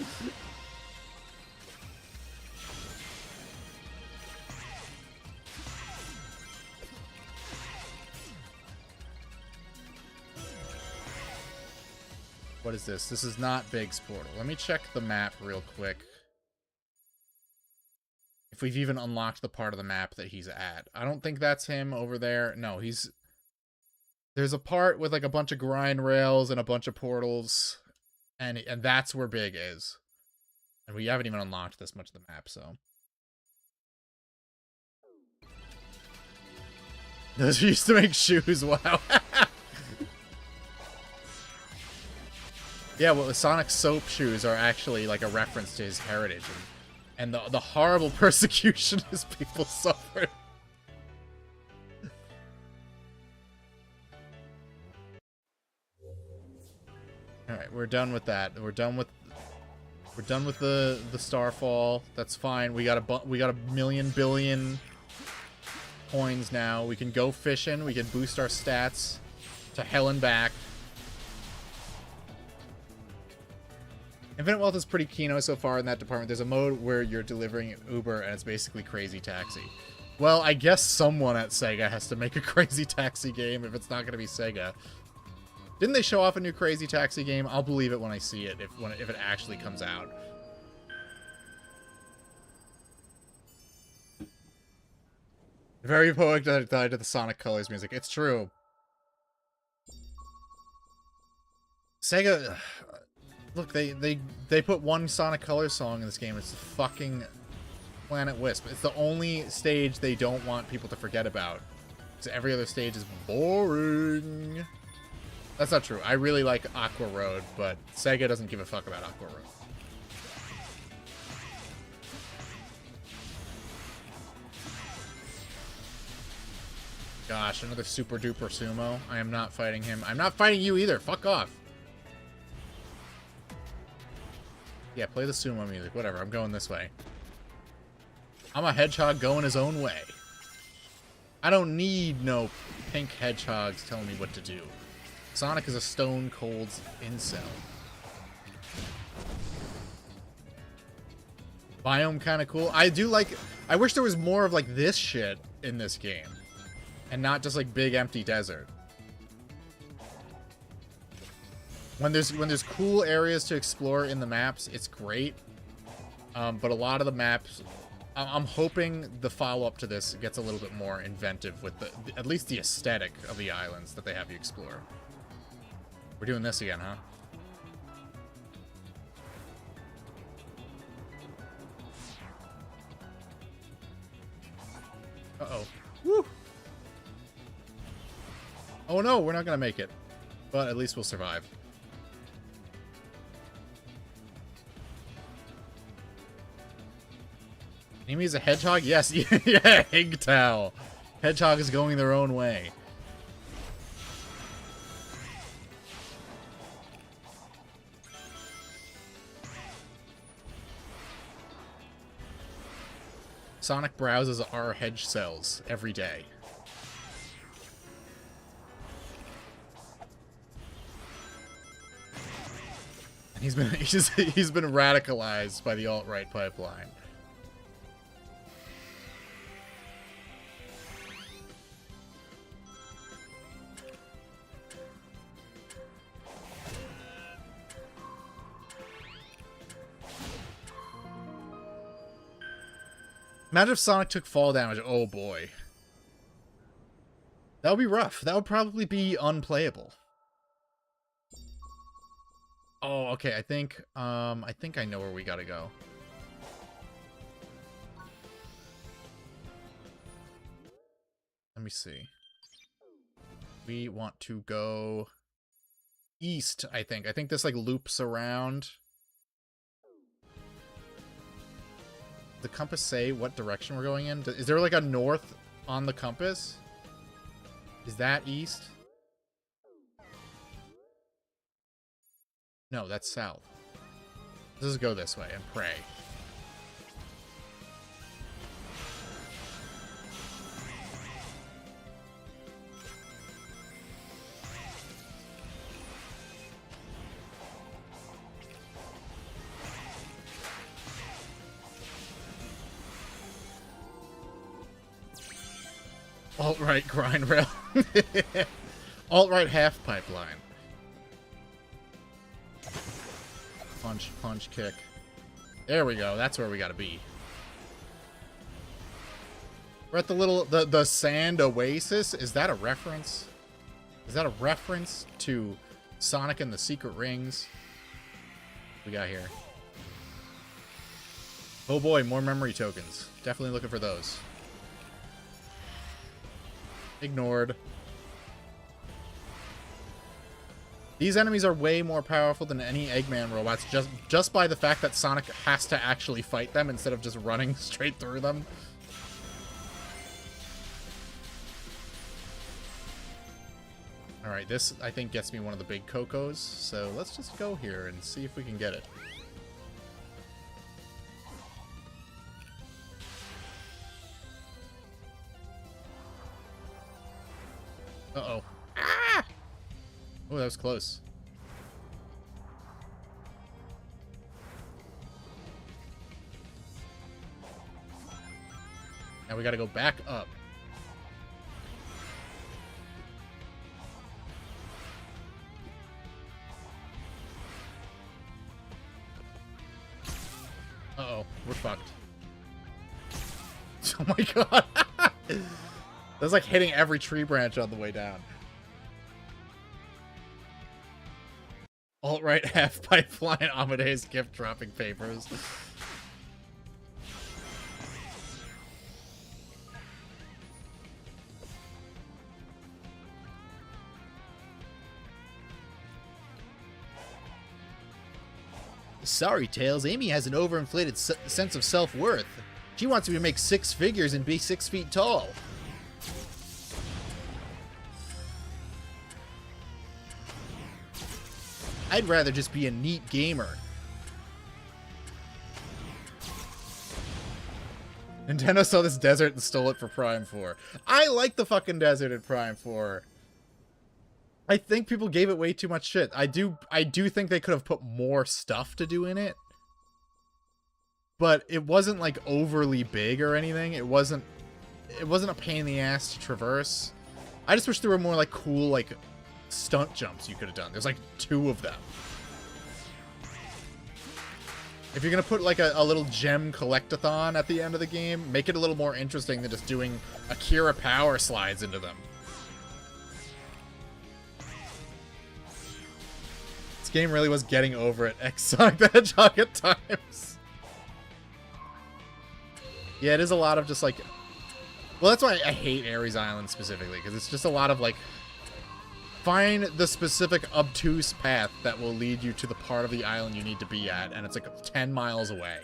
What is this? This is not Big's portal. Let me check the map real quick. If we've even unlocked the part of the map that he's at. I don't think that's him over there. No, he's... There's a part with like a bunch of grind rails and a bunch of portals, and that's where Big is. And we haven't even unlocked this much of the map, so. Those used to make shoes, wow. Yeah, well, the Sonic soap shoes are actually like a reference to his heritage, and the horrible persecution his people suffered. Alright, we're done with that. We're done with the Starfall. That's fine. We got a 1,000,000 billion coins now. We can go fishing. We can boost our stats to hell and back. Infinite Wealth is pretty keynote so far in that department. There's a mode where you're delivering Uber and it's basically Crazy Taxi. Well, I guess someone at Sega has to make a Crazy Taxi game if it's not going to be Sega. Didn't they show off a new Crazy Taxi game? I'll believe it when I see it, if it actually comes out. Very poetic died to the Sonic Colors music. It's true. Sega... Look, they put one Sonic Colors song in this game. It's fucking Planet Wisp. It's the only stage they don't want people to forget about. Because every other stage is boring. That's not true. I really like Aqua Road, but Sega doesn't give a fuck about Aqua Road. Gosh, another super duper sumo. I am not fighting him. I'm not fighting you either. Fuck off. Yeah, play the sumo music. Whatever, I'm going this way. I'm a hedgehog going his own way. I don't need no pink hedgehogs telling me what to do. Sonic is a stone cold incel. Biome kind of cool. I do like... I wish there was more of like this shit in this game. And not just like big empty desert. When there's cool areas to explore in the maps, it's great. But a lot of the maps... I'm hoping the follow-up to this gets a little bit more inventive with at least the aesthetic of the islands that they have you explore. We're doing this again, huh? Uh-oh. Woo! Oh no, we're not gonna make it. But at least we'll survive. Enemy is a hedgehog? Yes, yeah, Higtow. Hedgehog is going their own way. Sonic browses our hedge cells every day. And he's been radicalized by the alt-right pipeline. Imagine if Sonic took fall damage. Oh boy. That would be rough. That would probably be unplayable. Oh, okay. I think I know where we gotta go. Let me see. We want to go east, I think. I think this like loops around. The compass say what direction we're going in? Is there like a north on the compass? Is that east? No, that's south. Let's just go this way and pray. Alt-right grind rail. Alt-right half pipeline. Punch, punch, kick. There we go. That's where we gotta be. We're at the little... The sand oasis? Is that a reference? Is that a reference to Sonic and the Secret Rings? What we got here? Oh boy, more memory tokens. Definitely looking for those. Ignored. These enemies are way more powerful than any Eggman robots just by the fact that Sonic has to actually fight them instead of just running straight through them. Alright, this I think gets me one of the big Cocos, so let's just go here and see if we can get it. Uh-oh. Ah! Oh, that was close. Now we gotta go back up. Uh-oh, we're fucked. Oh my god! That's like hitting every tree branch on the way down. Alt-right half pipeline Amadeus gift dropping papers. Sorry, Tails. Amy has an overinflated sense of self-worth. She wants me to make 6 figures and be 6 feet tall. I'd rather just be a neat gamer. Nintendo saw this desert and stole it for Prime 4. I like the fucking desert in Prime 4. I think people gave it way too much shit. I do think they could have put more stuff to do in it. But it wasn't like overly big or anything. It wasn't a pain in the ass to traverse. I just wish there were more like cool like stunt jumps you could have done. There's like 2 of them. If you're gonna put like a little gem collectathon at the end of the game, make it a little more interesting than just doing Akira power slides into them. This game really was getting over it. Sonic the Hedgehog at times. Yeah, it is a lot of just like Well, that's why I hate Ares Island specifically, because it's just a lot of, like, find the specific obtuse path that will lead you to the part of the island you need to be at, and it's like 10 miles away.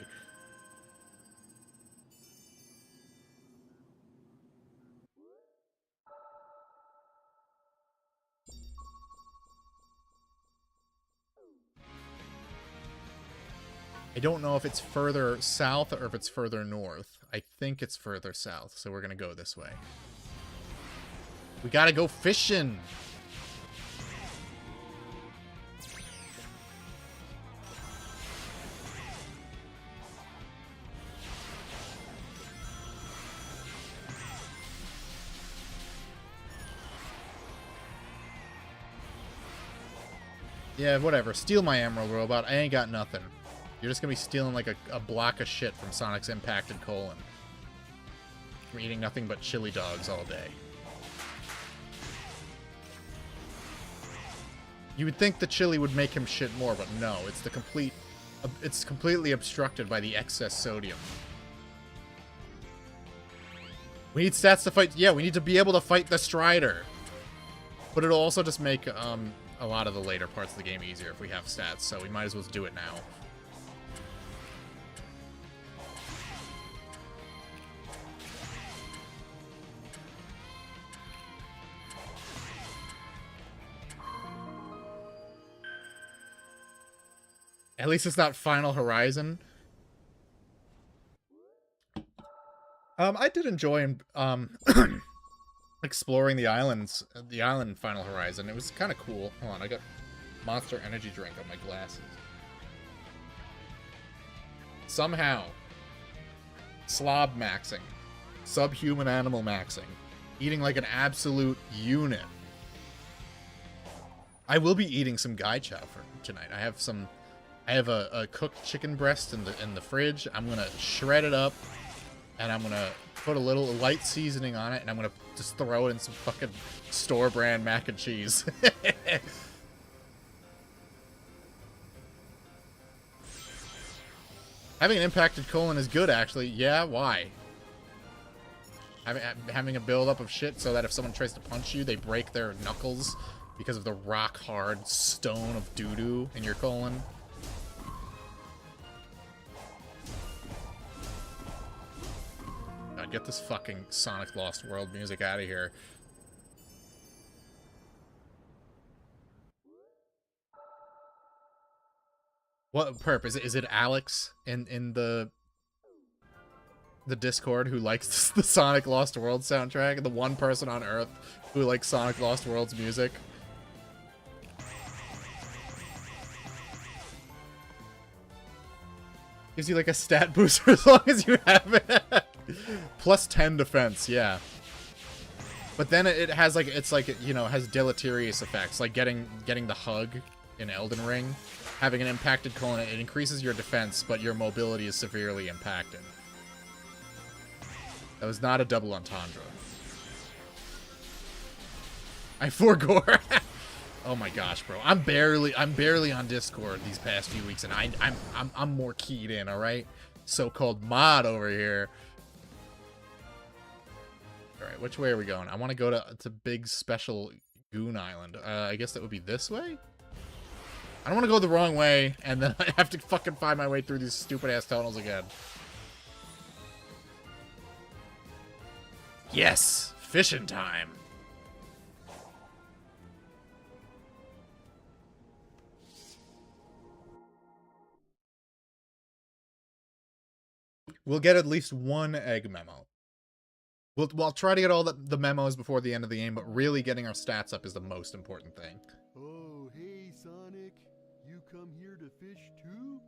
I don't know if it's further south or if it's further north. I think it's further south, so we're gonna go this way. We gotta go fishing! Yeah, whatever. Steal my emerald, robot. I ain't got nothing. You're just gonna be stealing like a block of shit from Sonic's impacted colon. From eating nothing but chili dogs all day. You would think the chili would make him shit more, but no. It's the complete... It's completely obstructed by the excess sodium. We need stats to fight... Yeah, we need to be able to fight the Strider. But it'll also just make a lot of the later parts of the game easier if we have stats, so we might as well do it now. At least it's not Final Horizon. I did enjoy exploring the island Final Horizon. It was kind of cool. Hold on, I got Monster Energy drink on my glasses. Somehow, slob maxing, subhuman animal maxing, eating like an absolute unit. I will be eating some gai chow for tonight. I have a cooked chicken breast in the fridge. I'm gonna shred it up, and I'm gonna put a little light seasoning on it, and I'm gonna just throw it in some fucking store brand mac and cheese. Having an impacted colon is good, actually. Yeah, why? Having a buildup of shit so that if someone tries to punch you, they break their knuckles because of the rock-hard stone of doo-doo in your colon. God, get this fucking Sonic Lost World music out of here. What perp? Is it Alex in the Discord who likes the Sonic Lost World soundtrack? The one person on Earth who likes Sonic Lost World's music? Gives you like a stat booster as long as you have it. Plus 10 defense, yeah. But then it has like, it's like, you know, has deleterious effects, like getting the hug in Elden Ring. Having an impacted colon, it increases your defense, but your mobility is severely impacted. That was not a double entendre. I forgore. Oh my gosh, bro. I'm barely on Discord these past few weeks, and I'm more keyed in, all right? So-called mod over here. All right, which way are we going? I want to go to Big Special Goon Island. I guess that would be this way? I don't want to go the wrong way, and then I have to fucking find my way through these stupid-ass tunnels again. Yes! Fishing time! We'll get at least one egg memo. We'll try to get all the memos before the end of the game, but really getting our stats up is the most important thing. Oh, hey, Sonic. You come here to fish too?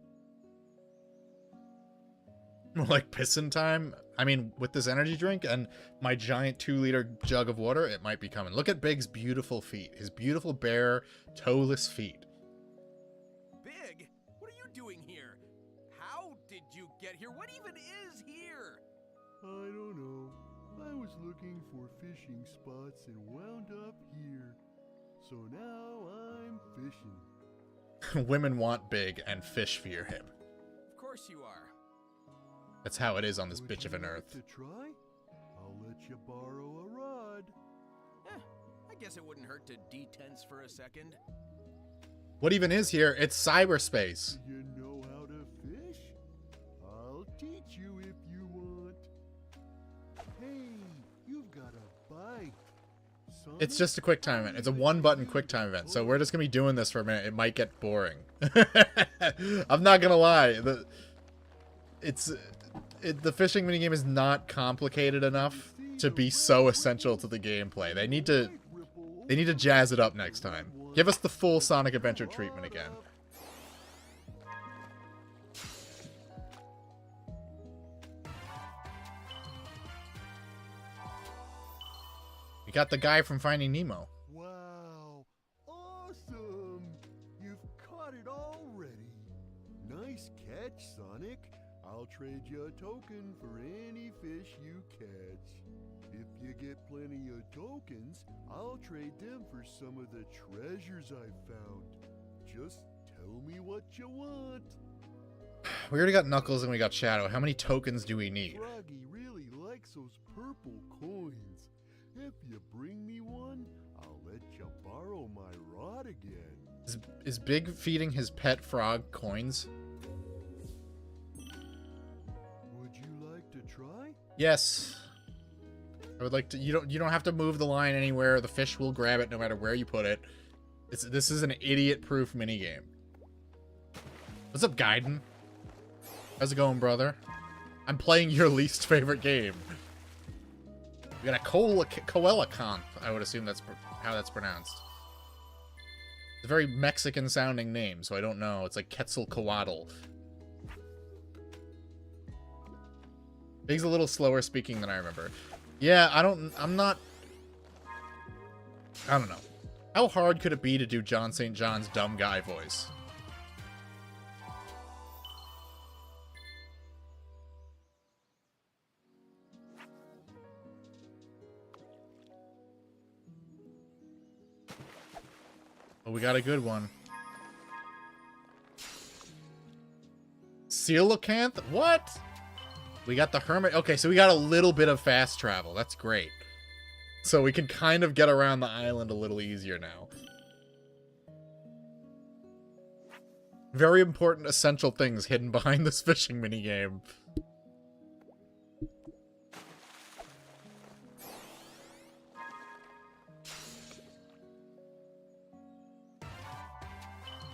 More like pissin' time. I mean, with this energy drink and my giant 2-liter jug of water, it might be coming. Look at Big's beautiful feet. His beautiful, bare, toeless feet. Big, what are you doing here? How did you get here? What even is here? I don't know. I was looking for fishing spots and wound up here. So now I'm fishing. Women want Big and fish fear him. Of course you are. That's how it is on this Would bitch of you an like earth. to try? I'll let you borrow a rod? I guess it wouldn't hurt to detense for a second. What even is here? It's cyberspace. Do you know how to fish? I'll teach you if you want. Hey, you've got a bite. It's just a quick time event. It's a one-button quick time event. So we're just gonna be doing this for a minute. It might get boring. I'm not gonna lie. The fishing minigame is not complicated enough to be so essential to the gameplay. They need to jazz it up next time. Give us the full Sonic Adventure treatment again. We got the guy from Finding Nemo. Wow, awesome! You've caught it already. Nice catch, Sonic. I'll trade you a token for any fish you catch. If you get plenty of tokens, I'll trade them for some of the treasures I found. Just tell me what you want. We already got Knuckles and we got Shadow. How many tokens do we need? Froggy really likes those purple coins. If you bring me one, I'll let you borrow my rod again. Is Big feeding his pet frog coins? Would you like to try? Yes. I would like to. You don't have to move the line anywhere. The fish will grab it no matter where you put it. This is an idiot-proof minigame. What's up, Gaiden? How's it going, brother? I'm playing your least favorite game. We got a Coelacanth. I would assume that's how that's pronounced. It's a very Mexican-sounding name, so I don't know. It's like Quetzalcoatl. Big's a little slower speaking than I remember. Yeah, I don't know. How hard could it be to do John St. John's dumb guy voice? Oh, we got a good one. Coelacanth? What? We got the Hermit. Okay, so we got a little bit of fast travel. That's great. So we can kind of get around the island a little easier now. Very important, essential things hidden behind this fishing minigame.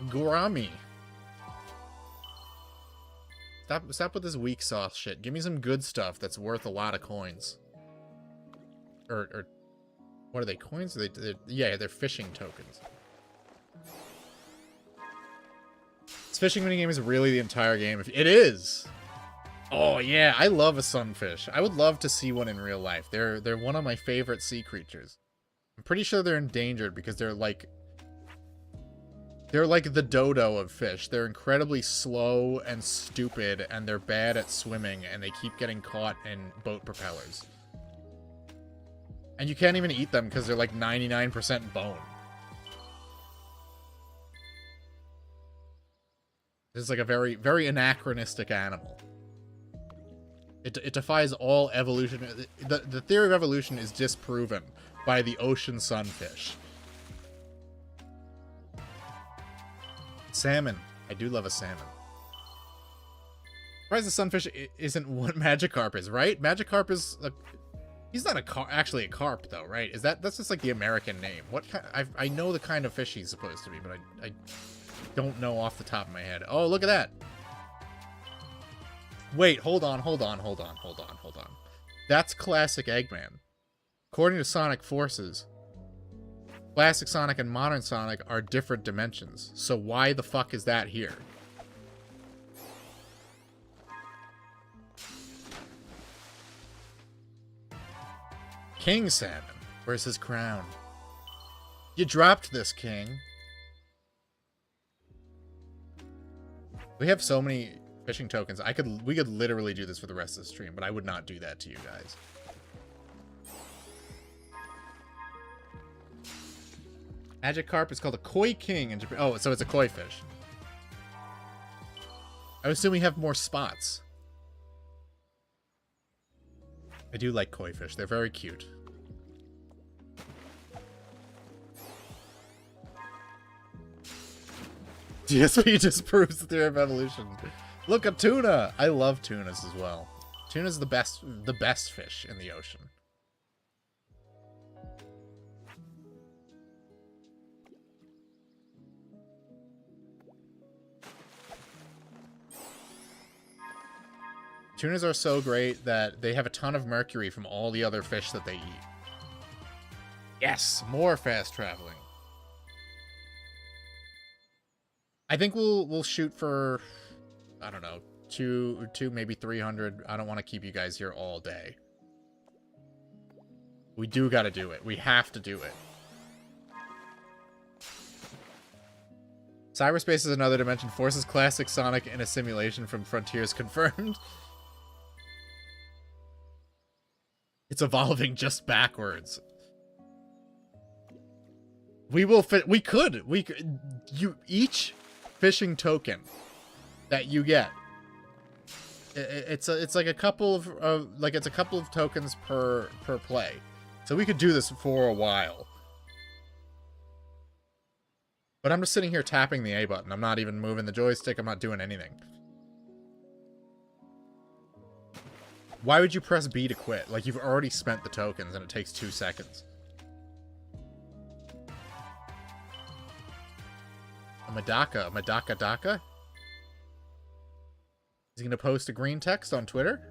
Gourami. Stop with this weak sauce shit. Give me some good stuff that's worth a lot of coins. Or what are they? Coins? Yeah, they're fishing tokens. This fishing minigame is really the entire game. It is! Oh yeah, I love a sunfish. I would love to see one in real life. They're one of my favorite sea creatures. I'm pretty sure they're endangered because they're like the dodo of fish. They're incredibly slow and stupid, and they're bad at swimming, and they keep getting caught in boat propellers. And you can't even eat them because they're like 99% bone. This is like a very, very anachronistic animal. It defies all evolution. The theory of evolution is disproven by the ocean sunfish. Salmon. I do love a salmon. Surprised the sunfish isn't what Magikarp is, right? Magikarp is he's not actually a carp though, right? That's just like the American name. What kind? I know the kind of fish he's supposed to be, but I don't know off the top of my head. Oh, look at that. Wait, hold on. That's classic Eggman. According to Sonic Forces, Classic Sonic and Modern Sonic are different dimensions. So why the fuck is that here? King Salmon. Where's his crown? You dropped this, King. We have so many fishing tokens. We could literally do this for the rest of the stream, but I would not do that to you guys. Magikarp is called a koi king in Japan. Oh, so it's a koi fish. I would assume we have more spots. I do like koi fish. They're very cute. DSP just proves the theory of evolution. Look, a tuna! I love tunas as well. Tuna's the best fish in the ocean. Tunas are so great that they have a ton of mercury from all the other fish that they eat. Yes, more fast traveling. I think we'll shoot for, I don't know, two maybe 300. I don't want to keep you guys here all day. We do got to do it. We have to do it. Cyberspace is another dimension. Forces classic Sonic in a simulation from Frontiers confirmed. It's evolving just backwards. We could. Each fishing token that you get, it's like a couple of tokens per play. So we could do this for a while. But I'm just sitting here tapping the A button. I'm not even moving the joystick. I'm not doing anything. Why would you press B to quit? Like, you've already spent the tokens and it takes 2 seconds. A Madaka Daka? Is he gonna post a green text on Twitter?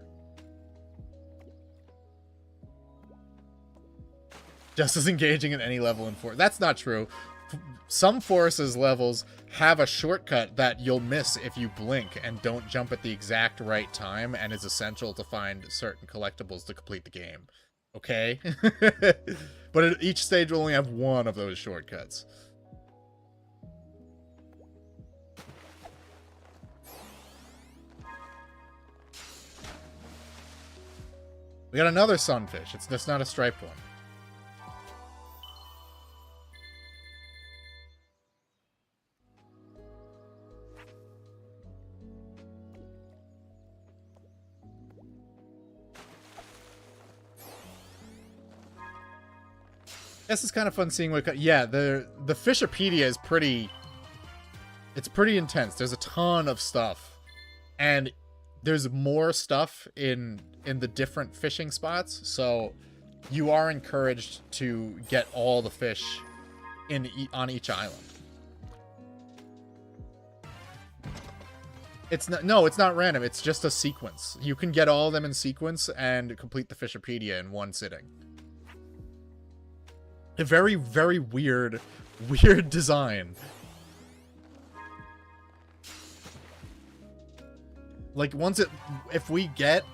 Just as engaging at any level in Force. That's not true. Some Forces levels have a shortcut that you'll miss if you blink and don't jump at the exact right time, and is essential to find certain collectibles to complete the game. Okay? But at each stage will only have one of those shortcuts. We got another sunfish. It's just not a striped one. This is kind of fun seeing what... Yeah, the Fishopedia is pretty... It's pretty intense. There's a ton of stuff. And there's more stuff in the different fishing spots. So you are encouraged to get all the fish on each island. It's not... No, it's not random. It's just a sequence. You can get all of them in sequence and complete the Fishopedia in one sitting. A very, very weird design. Like, if we get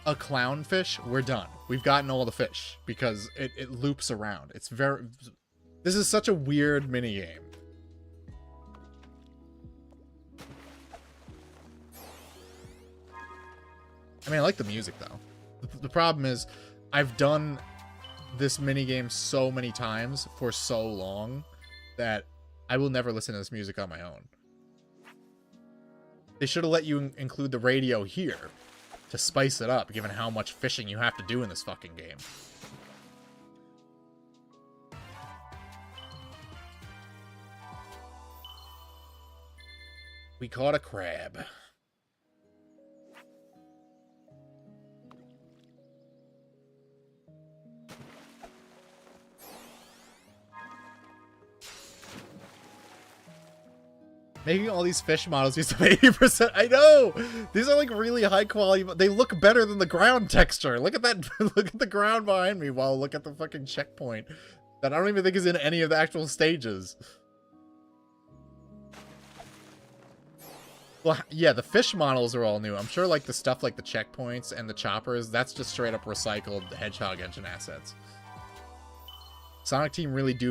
a clownfish, we're done. We've gotten all the fish, because it loops around. This is such a weird minigame. I mean, I like the music, though. The problem is, I've done this minigame so many times for so long that I will never listen to this music on my own. They should have let you include the radio here to spice it up, given how much fishing you have to do in this fucking game. We caught a crab. Making all these fish models used to have 80%. I know! These are like really high quality. They look better than the ground texture. Look at that. Look at the ground behind me while look at the fucking checkpoint that I don't even think is in any of the actual stages. Well, yeah, the fish models are all new. I'm sure like the stuff like the checkpoints and the choppers, that's just straight up recycled Hedgehog engine assets. Sonic Team really do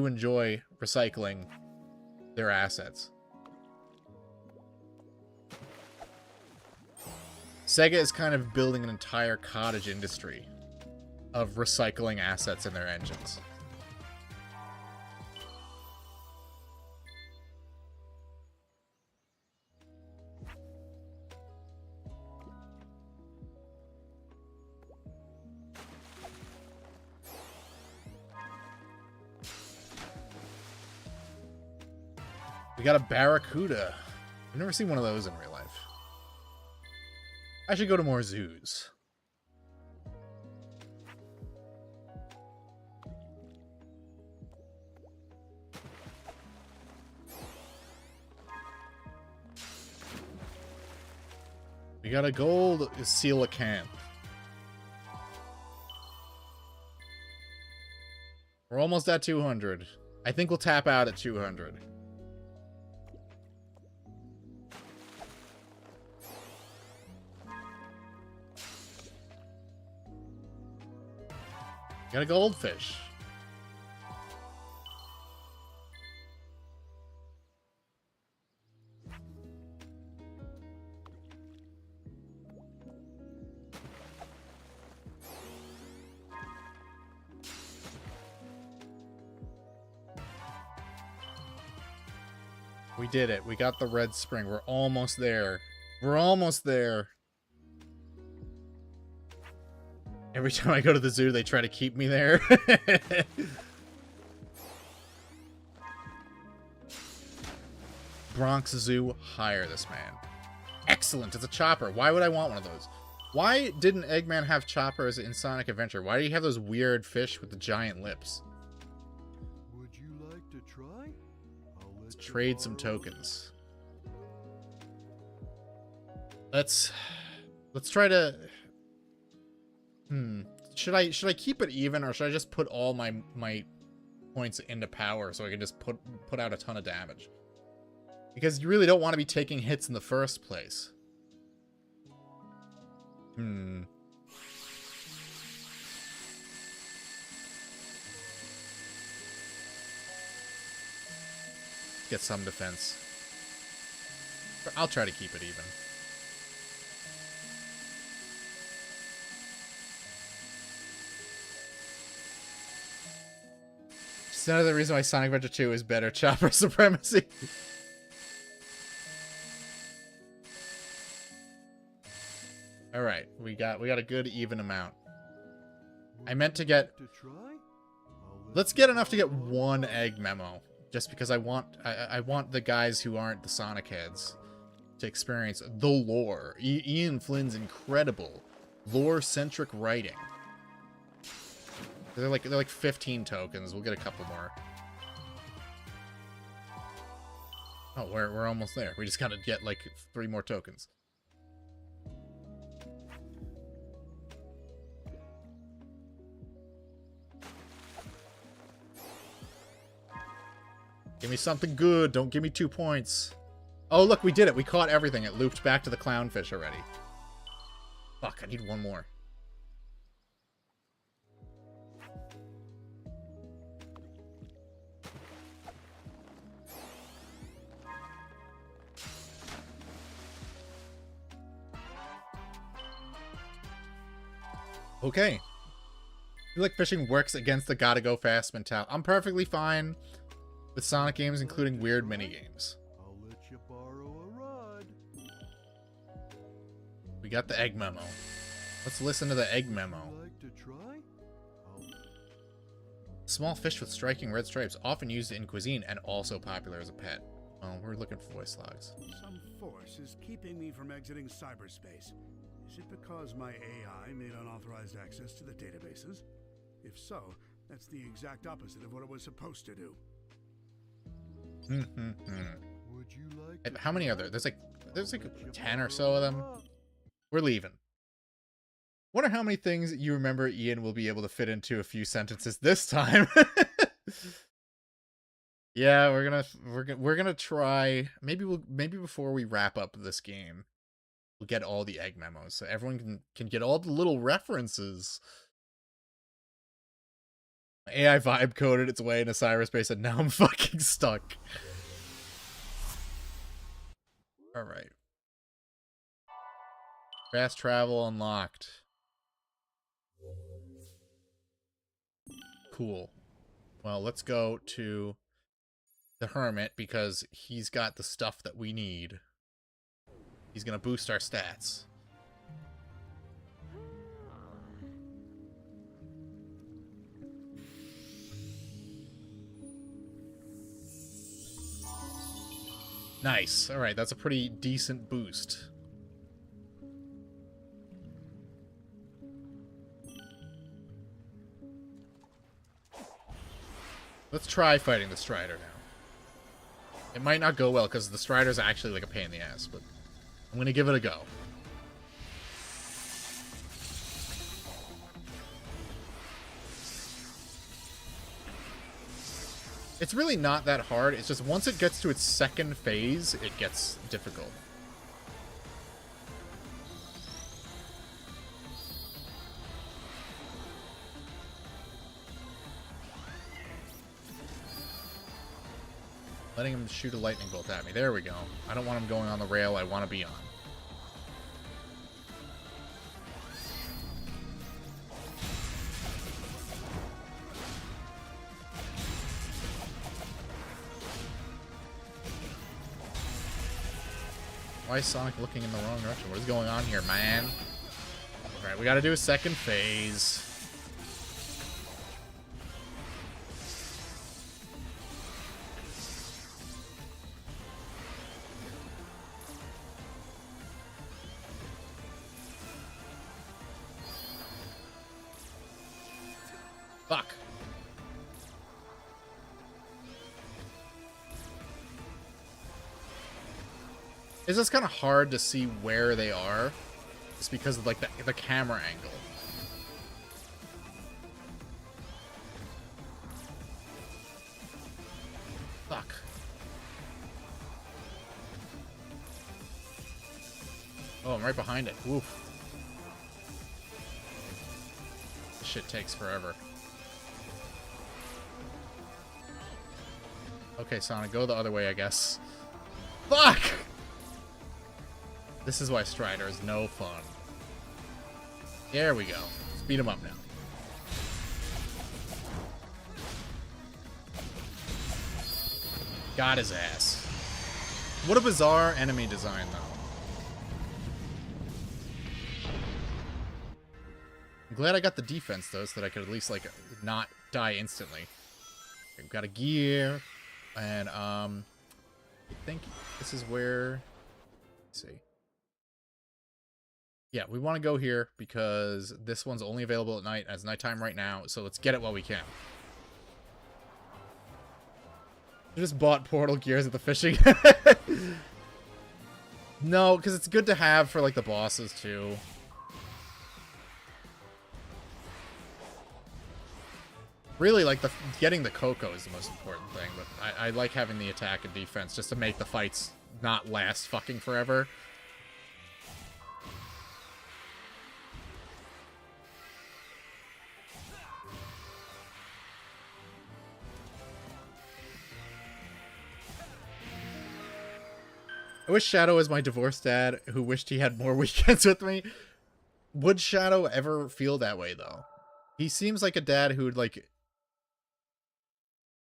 enjoy recycling their assets. Sega is kind of building an entire cottage industry of recycling assets in their engines. We got a barracuda. I've never seen one of those in real life. I should go to more zoos. We got a gold coelacanth. We're almost at 200. I think we'll tap out at 200. Got a goldfish. We did it. We got the red spring. We're almost there. We're almost there. Every time I go to the zoo, they try to keep me there. Bronx Zoo, hire this man. Excellent, it's a chopper. Why would I want one of those? Why didn't Eggman have choppers in Sonic Adventure? Why do you have those weird fish with the giant lips? Would you like to try? Let's trade some tokens. Let's try to... Should I keep it even, or should I just put all my points into power so I can just put out a ton of damage? Because you really don't want to be taking hits in the first place. Get some defense. I'll try to keep it even. Just another reason why Sonic Adventure 2 is better. Chopper supremacy. All right, we got a good even amount. I meant to get. Let's get enough to get one egg memo, just because I want the guys who aren't the Sonic heads to experience the lore. Ian Flynn's incredible lore-centric writing. They're like 15 tokens. We'll get a couple more. Oh, we're almost there. We just gotta get like 3 more tokens. Give me something good. Don't give me 2 points. Oh, look, we did it. We caught everything. It looped back to the clownfish already. Fuck, I need 1 more. Okay. I feel like fishing works against the gotta go fast mentality. I'm perfectly fine with Sonic games, including weird minigames. I'll let you borrow a rod. We got the egg memo. Let's listen to the egg memo. Would you like to try? Small fish with striking red stripes, often used in cuisine and also popular as a pet. Oh, we're looking for voice logs. Some force is keeping me from exiting cyberspace. Is it because my AI made unauthorized access to the databases? If so, that's the exact opposite of what it was supposed to do. Would you like to How many are there? There's like 10 or so of them. We're leaving. Wonder how many things you remember Ian will be able to fit into a few sentences this time. Yeah, we're gonna try. Maybe before we wrap up this game, we'll get all the egg memos so everyone can get all the little references. AI vibe coded its way into cyberspace and now I'm fucking stuck. Alright. Fast travel unlocked. Cool. Well, let's go to the Hermit because he's got the stuff that we need. He's gonna boost our stats. Nice. Alright, that's a pretty decent boost. Let's try fighting the Strider now. It might not go well, because the Strider's actually like a pain in the ass, but I'm gonna give it a go. It's really not that hard, it's just once it gets to its second phase, it gets difficult. Letting him shoot a lightning bolt at me. There we go. I don't want him going on the rail I want to be on. Why is Sonic looking in the wrong direction? What is going on here, man? Alright, we gotta do a second phase. Fuck. It's just kind of hard to see where they are. Just because of, like, the camera angle. Fuck. Oh, I'm right behind it. Oof. This shit takes forever. Okay, Sonic, go the other way, I guess. Fuck! This is why Strider is no fun. There we go. Speed him up now. Got his ass. What a bizarre enemy design, though. I'm glad I got the defense, though, so that I could at least, like, not die instantly. We've got a gear. And, I think this is where... Let's see. Yeah, we want to go here because this one's only available at night as nighttime right now, so let's get it while we can. I just bought portal gears at the fishing. No, because it's good to have for, like, the bosses, too. Really, like, getting the Coco is the most important thing, but I like having the attack and defense just to make the fights not last fucking forever. I wish Shadow was my divorced dad who wished he had more weekends with me. Would Shadow ever feel that way, though? He seems like a dad who would, like...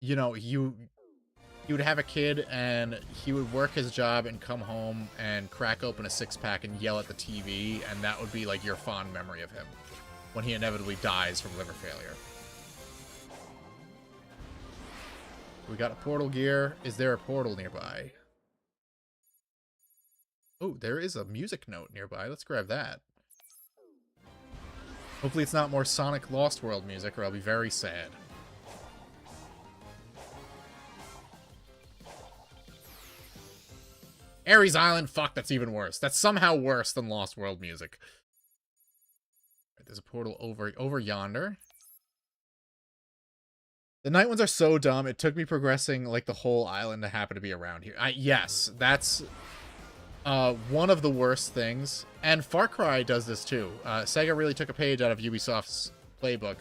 You know, he would have a kid and he would work his job and come home and crack open a six-pack and yell at the TV, and that would be, like, your fond memory of him when he inevitably dies from liver failure. We got a portal gear. Is there a portal nearby? Oh, there is a music note nearby. Let's grab that. Hopefully it's not more Sonic Lost World music, or I'll be very sad. Ares Island? Fuck, that's even worse. That's somehow worse than Lost World music. Right, there's a portal over yonder. The night ones are so dumb, it took me progressing, like, the whole island to happen to be around here. Yes, that's... one of the worst things, and Far Cry does this too. Sega really took a page out of Ubisoft's playbook.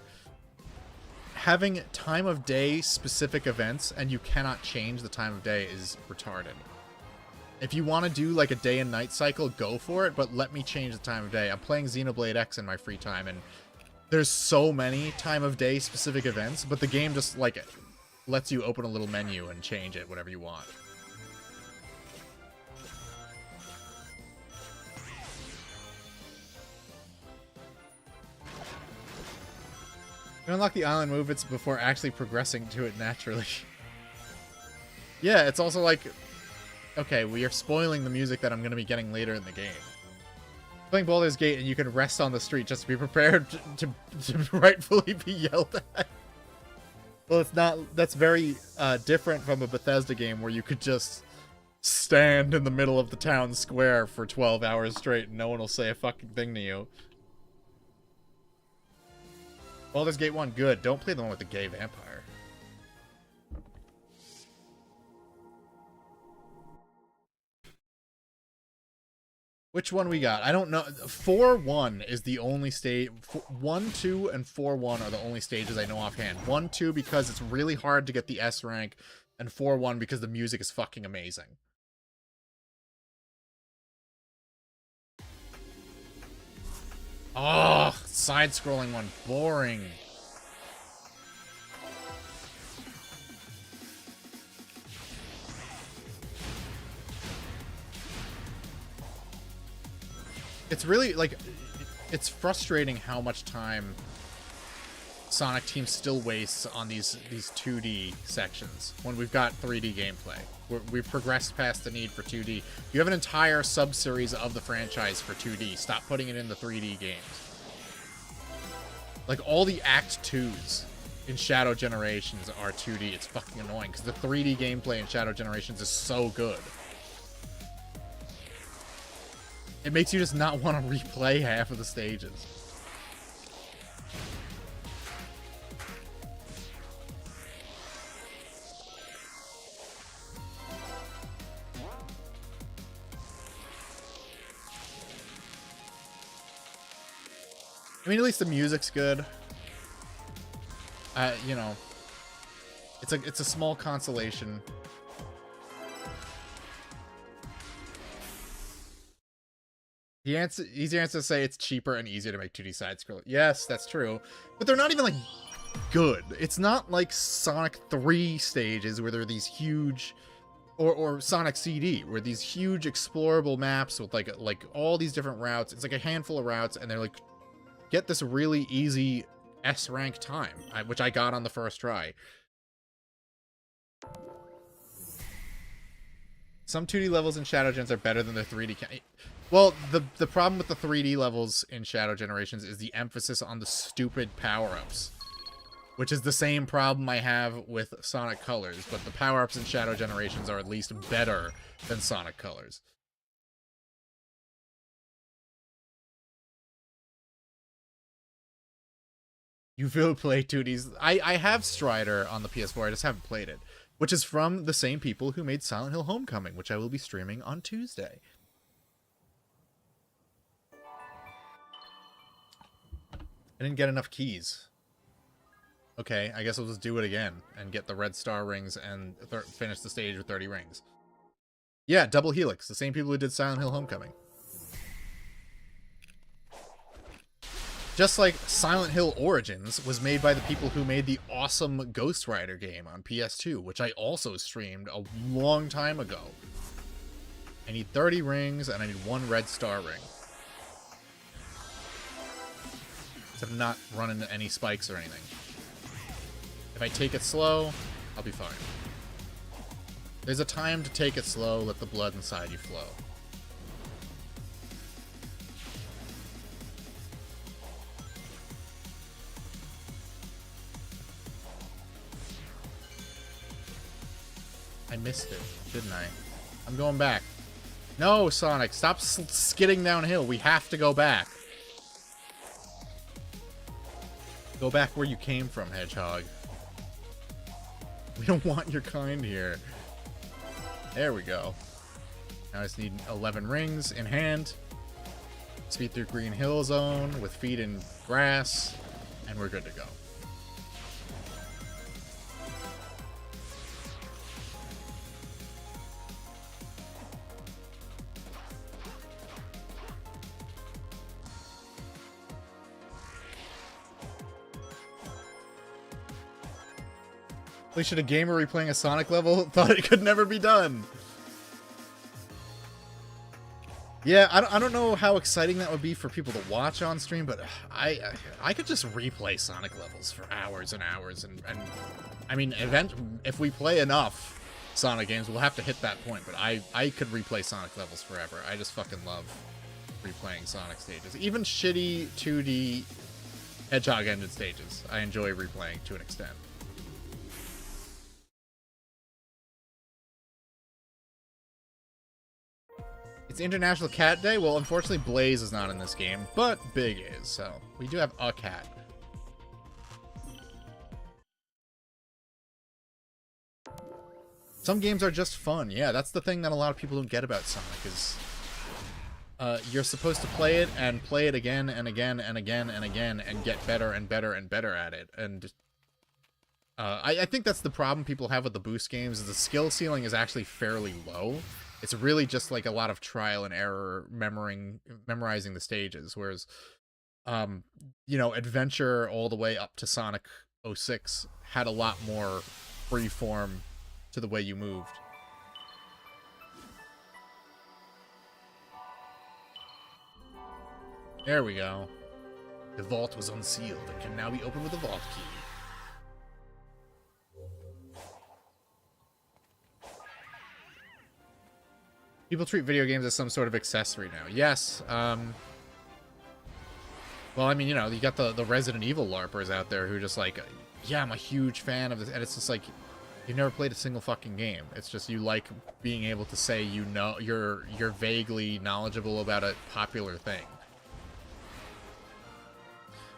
Having time of day specific events and you cannot change the time of day is retarded. If you want to do like a day and night cycle, go for it, but let me change the time of day. I'm playing Xenoblade X in my free time, and there's so many time of day specific events, but the game just like lets you open a little menu and change it whatever you want. You unlock the island movements before actually progressing to it naturally. Yeah, it's also like... Okay, we are spoiling the music that I'm going to be getting later in the game. Playing Baldur's Gate and you can rest on the street just to be prepared to rightfully be yelled at. Well, it's not... That's very different from a Bethesda game where you could just stand in the middle of the town square for 12 hours straight and no one will say a fucking thing to you. Baldur's Gate 1, good. Don't play the one with the gay vampire. Which one we got? I don't know. 4-1 is the only stage. 1, 2, and 4-1 are the only stages I know offhand. 1, 2 because it's really hard to get the S rank, and 4-1 because the music is fucking amazing. Oh, side-scrolling one. Boring. It's really, like, it's frustrating how much time Sonic Team still wastes on these 2D sections when we've got 3D gameplay. We've progressed past the need for 2D. You have an entire sub-series of the franchise for 2D. Stop putting it in the 3D games. Like, all the Act 2s in Shadow Generations are 2D. It's fucking annoying, because the 3D gameplay in Shadow Generations is so good. It makes you just not want to replay half of the stages. I mean, at least the music's good. You know, it's a small consolation. The answer, easy answer to say it's cheaper and easier to make 2D side-scroller. Yes, that's true. But they're not even, like, good. It's not like Sonic 3 stages where there are these huge... Or Sonic CD, where these huge explorable maps with, like all these different routes. It's like a handful of routes, and they're like, get this really easy S-rank time, which I got on the first try. Some 2D levels in Shadow Gens are better than their 3D... Well, the problem with the 3D levels in Shadow Generations is the emphasis on the stupid power-ups. Which is the same problem I have with Sonic Colors, but the power-ups in Shadow Generations are at least better than Sonic Colors. You will play 2Ds. I have Strider on the PS4, I just haven't played it. Which is from the same people who made Silent Hill Homecoming, which I will be streaming on Tuesday. I didn't get enough keys. Okay, I guess I'll just do it again and get the red star rings and finish the stage with 30 rings. Yeah, Double Helix, the same people who did Silent Hill Homecoming. Just like Silent Hill Origins was made by the people who made the awesome Ghost Rider game on PS2, which I also streamed a long time ago. I need 30 rings and I need 1 red star ring. To not run into any spikes or anything. If I take it slow, I'll be fine. There's a time to take it slow, let the blood inside you flow. I missed it, didn't I? I'm going back. No, Sonic, stop skidding downhill. We have to go back. Go back where you came from, Hedgehog. We don't want your kind here. There we go. Now I just need 11 rings in hand. Speed through Green Hill Zone with feet in grass, and we're good to go. Should a gamer replaying a Sonic level thought it could never be done? Yeah, I don't know how exciting that would be for people to watch on stream, but I could just replay Sonic levels for hours and hours, and I mean, if we play enough Sonic games. We'll have to hit that point, but I could replay Sonic levels forever. I just fucking love replaying Sonic stages. Even shitty 2D Hedgehog ended stages, I enjoy replaying to an extent. It's International Cat Day. Well, unfortunately, Blaze is not in this game, but Big is, so we do have a cat. Some games are just fun. Yeah, that's the thing that a lot of people don't get about Sonic is you're supposed to play it and play it again and again and again and again and get better and better and better at it. And I think that's the problem people have with the boost games is the skill ceiling is actually fairly low. It's really just like a lot of trial and error memorizing the stages. Whereas, you know, Adventure all the way up to Sonic 06 had a lot more freeform to the way you moved. There we go. The vault was unsealed and can now be opened with a vault key. People treat video games as some sort of accessory now. Yes. Well, I mean, you know, you got the Resident Evil LARPers out there who are just like, yeah, I'm a huge fan of this. And it's just like, you've never played a single fucking game. It's just you like being able to say you know you're vaguely knowledgeable about a popular thing.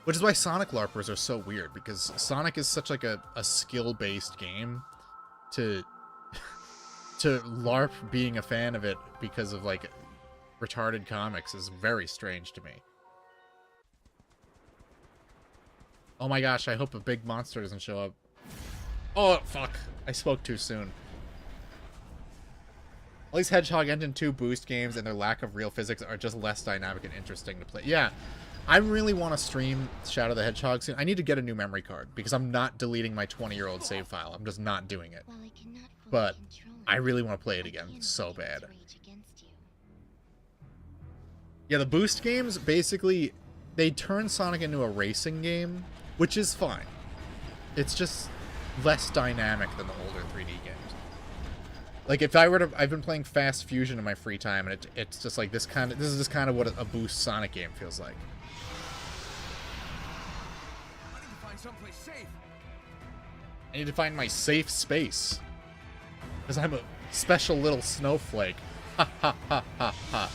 Which is why Sonic LARPers are so weird, because Sonic is such like a skill-based game to LARP being a fan of it because of like retarded comics is very strange to me. Oh my gosh, I hope a big monster doesn't show up. Oh, fuck. I spoke too soon. All these Hedgehog Engine 2 boost games and their lack of real physics are just less dynamic and interesting to play. Yeah, I really want to stream Shadow the Hedgehog soon. I need to get a new memory card because I'm not deleting my 20-year-old save file. I'm just not doing it. But I really want to play it again so bad. Yeah, the boost games, basically, they turn Sonic into a racing game, which is fine. It's just less dynamic than the older 3D games. Like, if I were to... I've been playing Fast Fusion in my free time, and it's just like this is just kind of what a boost Sonic game feels like. I need to find someplace safe. I need to find my safe space. Because I'm a special little snowflake. Ha ha ha ha ha.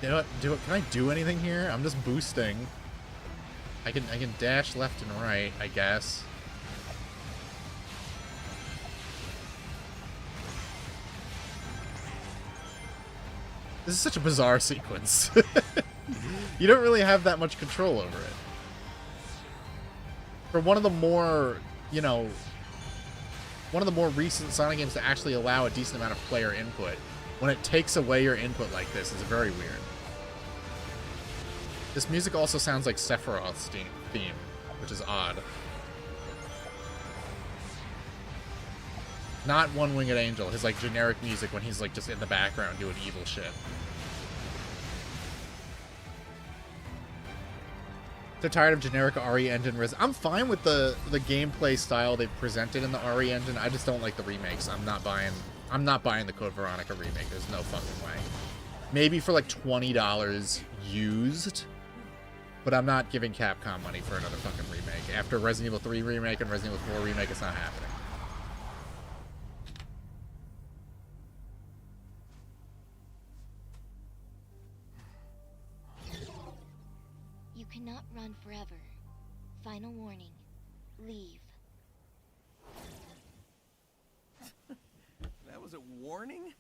Can I do anything here? I'm just boosting. I can dash left and right, I guess. This is such a bizarre sequence. You don't really have that much control over it. For one of the more, you know, one of the more recent Sonic games to actually allow a decent amount of player input, when it takes away your input like this, it's very weird. This music also sounds like Sephiroth's theme, which is odd. Not One Winged Angel, his like generic music when he's like just in the background doing evil shit. So tired of generic RE engine res. I'm fine with the gameplay style they've presented in the RE engine. I just don't like the remakes. I'm not buying the Code Veronica remake. There's no fucking way. Maybe for like $20 used. But I'm not giving Capcom money for another fucking remake. After Resident Evil 3 remake and Resident Evil 4 remake, it's not happening. You cannot run forever. Final warning. Leave. That was a warning?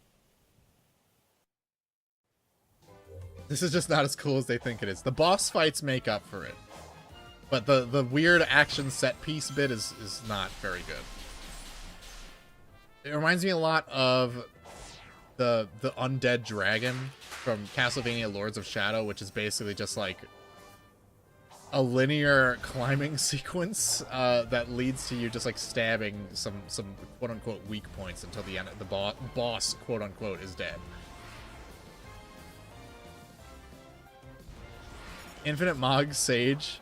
This is just not as cool as they think it is. The boss fights make up for it. But the weird action set piece bit is not very good. It reminds me a lot of the undead dragon from Castlevania Lords of Shadow, which is basically just like a linear climbing sequence that leads to you just like stabbing some quote-unquote weak points until the end. The boss quote-unquote is dead. Infinite Mog Sage.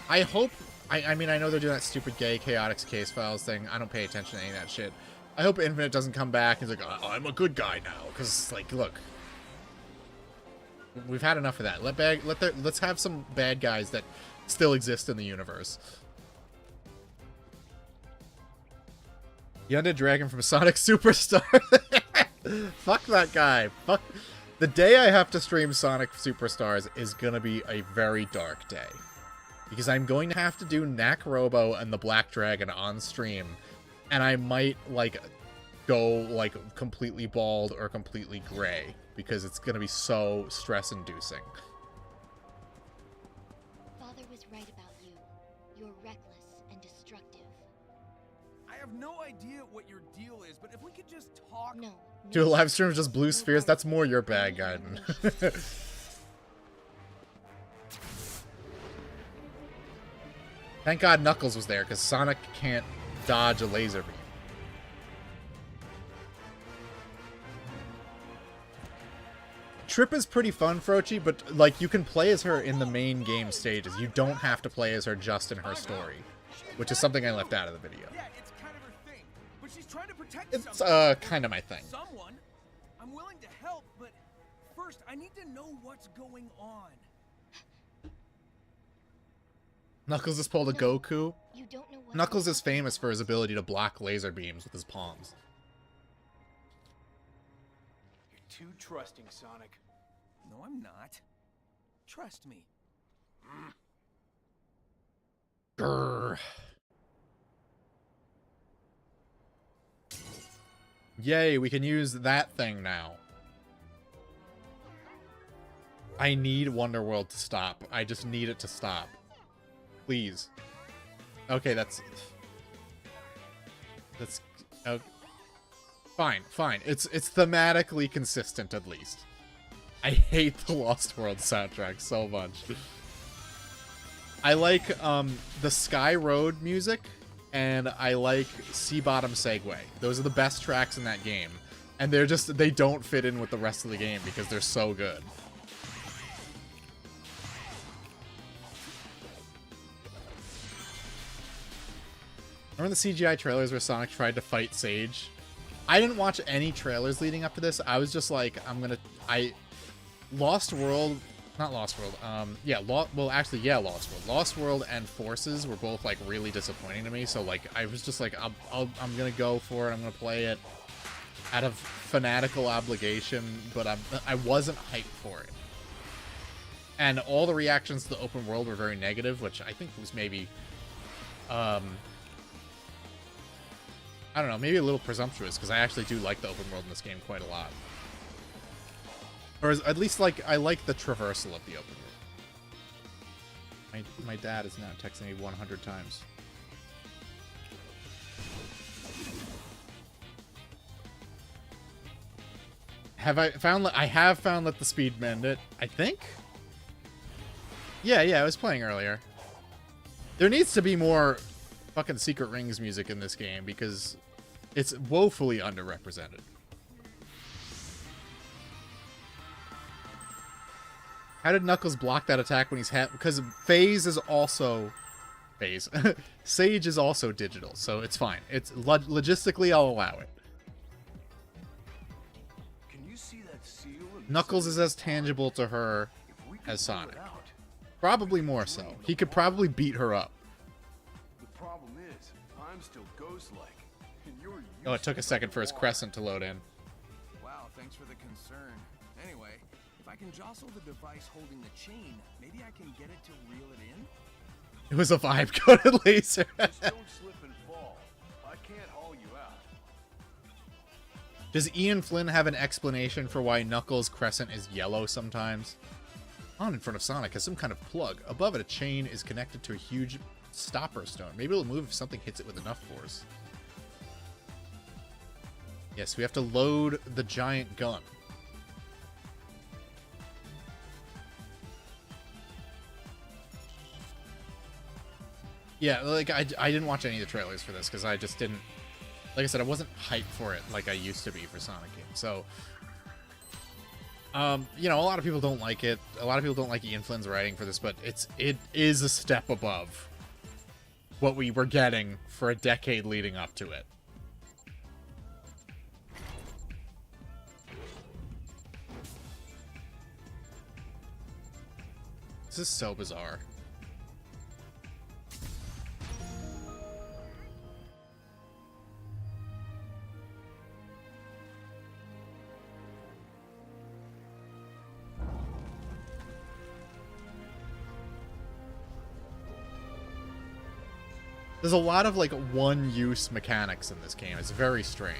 I hope... I mean, I know they're doing that stupid gay chaotic case files thing. I don't pay attention to any of that shit. I hope Infinite doesn't come back and is like, oh, I'm a good guy now. Because, like, look. We've had enough of that. Let's have some bad guys that still exist in the universe. The Undead Dragon from Sonic Superstar. Fuck that guy. Fuck. The day I have to stream Sonic Superstars is gonna be a very dark day. Because I'm going to have to do Knack Robo and the Black Dragon on stream. And I might, like, go, like, completely bald or completely gray. Because it's gonna be so stress-inducing. Father was right about you. You're reckless and destructive. I have no idea what your deal is, but if we could just talk. No. Do a live stream of just blue spheres? That's more your bag, Gaiden. Thank God Knuckles was there, because Sonic can't dodge a laser beam. Trip is pretty fun, Frochi, but, like, you can play as her in the main game stages. You don't have to play as her just in her story, which is something I left out of the video. Yeah, it's kind of her thing, but she's trying to protect It's, someone. kind of my thing. Someone. I'm willing to help, but first I need to know what's going on. Knuckles just pulled a Goku. You don't know what Knuckles is famous for his ability to block laser beams with his palms. You're too trusting, Sonic. No, I'm not. Trust me. Grrr. Yay, we can use that thing now. I need Wonderworld to stop. I just need it to stop. Please. Okay, that's... Oh, fine, fine. It's thematically consistent, at least. I hate the Lost World soundtrack so much. I like, the Sky Road music, and I like Sea Bottom Segway. Those are the best tracks in that game. And they don't fit in with the rest of the game because they're so good. Remember the CGI trailers where Sonic tried to fight Sage? I didn't watch any trailers leading up to this. I was just like, Lost World, not Lost World, Lost World. Lost World and Forces were both, like, really disappointing to me, so, like, I was just like, I'm gonna go for it, I'm gonna play it out of fanatical obligation, but I wasn't hyped for it. And all the reactions to the open world were very negative, which I think was maybe, I don't know, maybe a little presumptuous, because I actually do like the open world in this game quite a lot. Or at least, like, I like the traversal of the open world. My dad is now texting me 100 times. I have found Let the Speed Mend It, I think? Yeah, I was playing earlier. There needs to be more fucking Secret Rings music in this game, because it's woefully underrepresented. How did Knuckles block that attack when he's because Phase is also... Phase. Sage is also digital, so it's fine. It's logistically, I'll allow it. Can you see that seal? Knuckles is as tangible to her as Sonic. Probably more so. He could probably beat her up. The problem is, I'm still ghost-like, and you're Oh, it took a second for his crescent to load in. Wow, thanks for the concern. Anyway, if I can jostle the device holding the chain, maybe I can get it to reel it in? It was a vibe-coded laser. Just don't slip and fall. I can't haul you out. Does Ian Flynn have an explanation for why Knuckles' crescent is yellow sometimes? On in front of Sonic has some kind of plug. Above it, a chain is connected to a huge stopper stone. Maybe it'll move if something hits it with enough force. Yes, we have to load the giant gun. Yeah, like, I didn't watch any of the trailers for this, because I just didn't... Like I said, I wasn't hyped for it like I used to be for Sonic games, so... You know, a lot of people don't like it. A lot of people don't like Ian Flynn's writing for this, but it is a step above what we were getting for a decade leading up to it. This is so bizarre. There's a lot of, like, one-use mechanics in this game. It's very strange.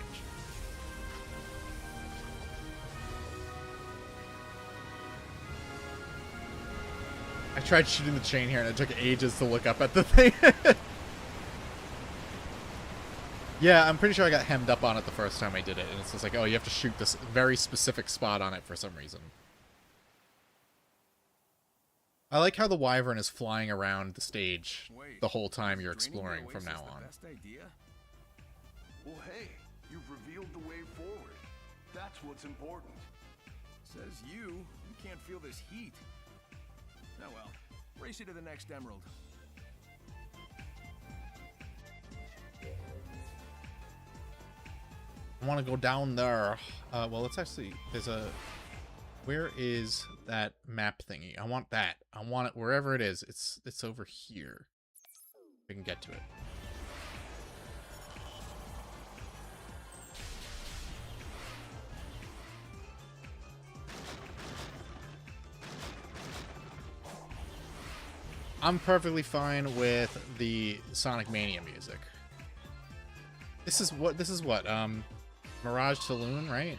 I tried shooting the chain here, and it took ages to look up at the thing. Yeah, I'm pretty sure I got hemmed up on it the first time I did it, and it's just like, oh, you have to shoot this very specific spot on it for some reason. I like how the wyvern is flying around the stage the whole time you're exploring from now on. Well, hey, you've revealed the way forward. That's what's important. Says you. You can't feel this heat. Oh well. Race you to the next emerald. I want to go down there. Well, let's actually... There's a... Where is that map thingy? I want that. I want it wherever it is. It's over here. We can get to it. I'm perfectly fine with the Sonic Mania music. This is what Mirage Saloon, right?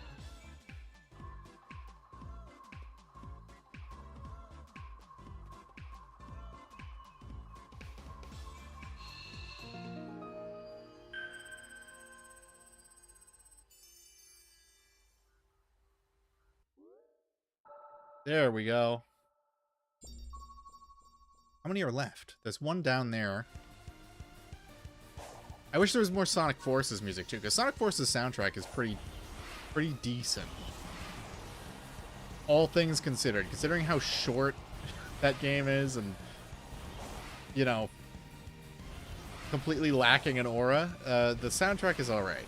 There we go. How many are left? There's one down there. I wish there was more Sonic Forces music too, because Sonic Forces soundtrack is pretty decent. All things considered, considering how short that game is, and you know, completely lacking an aura, the soundtrack is all right.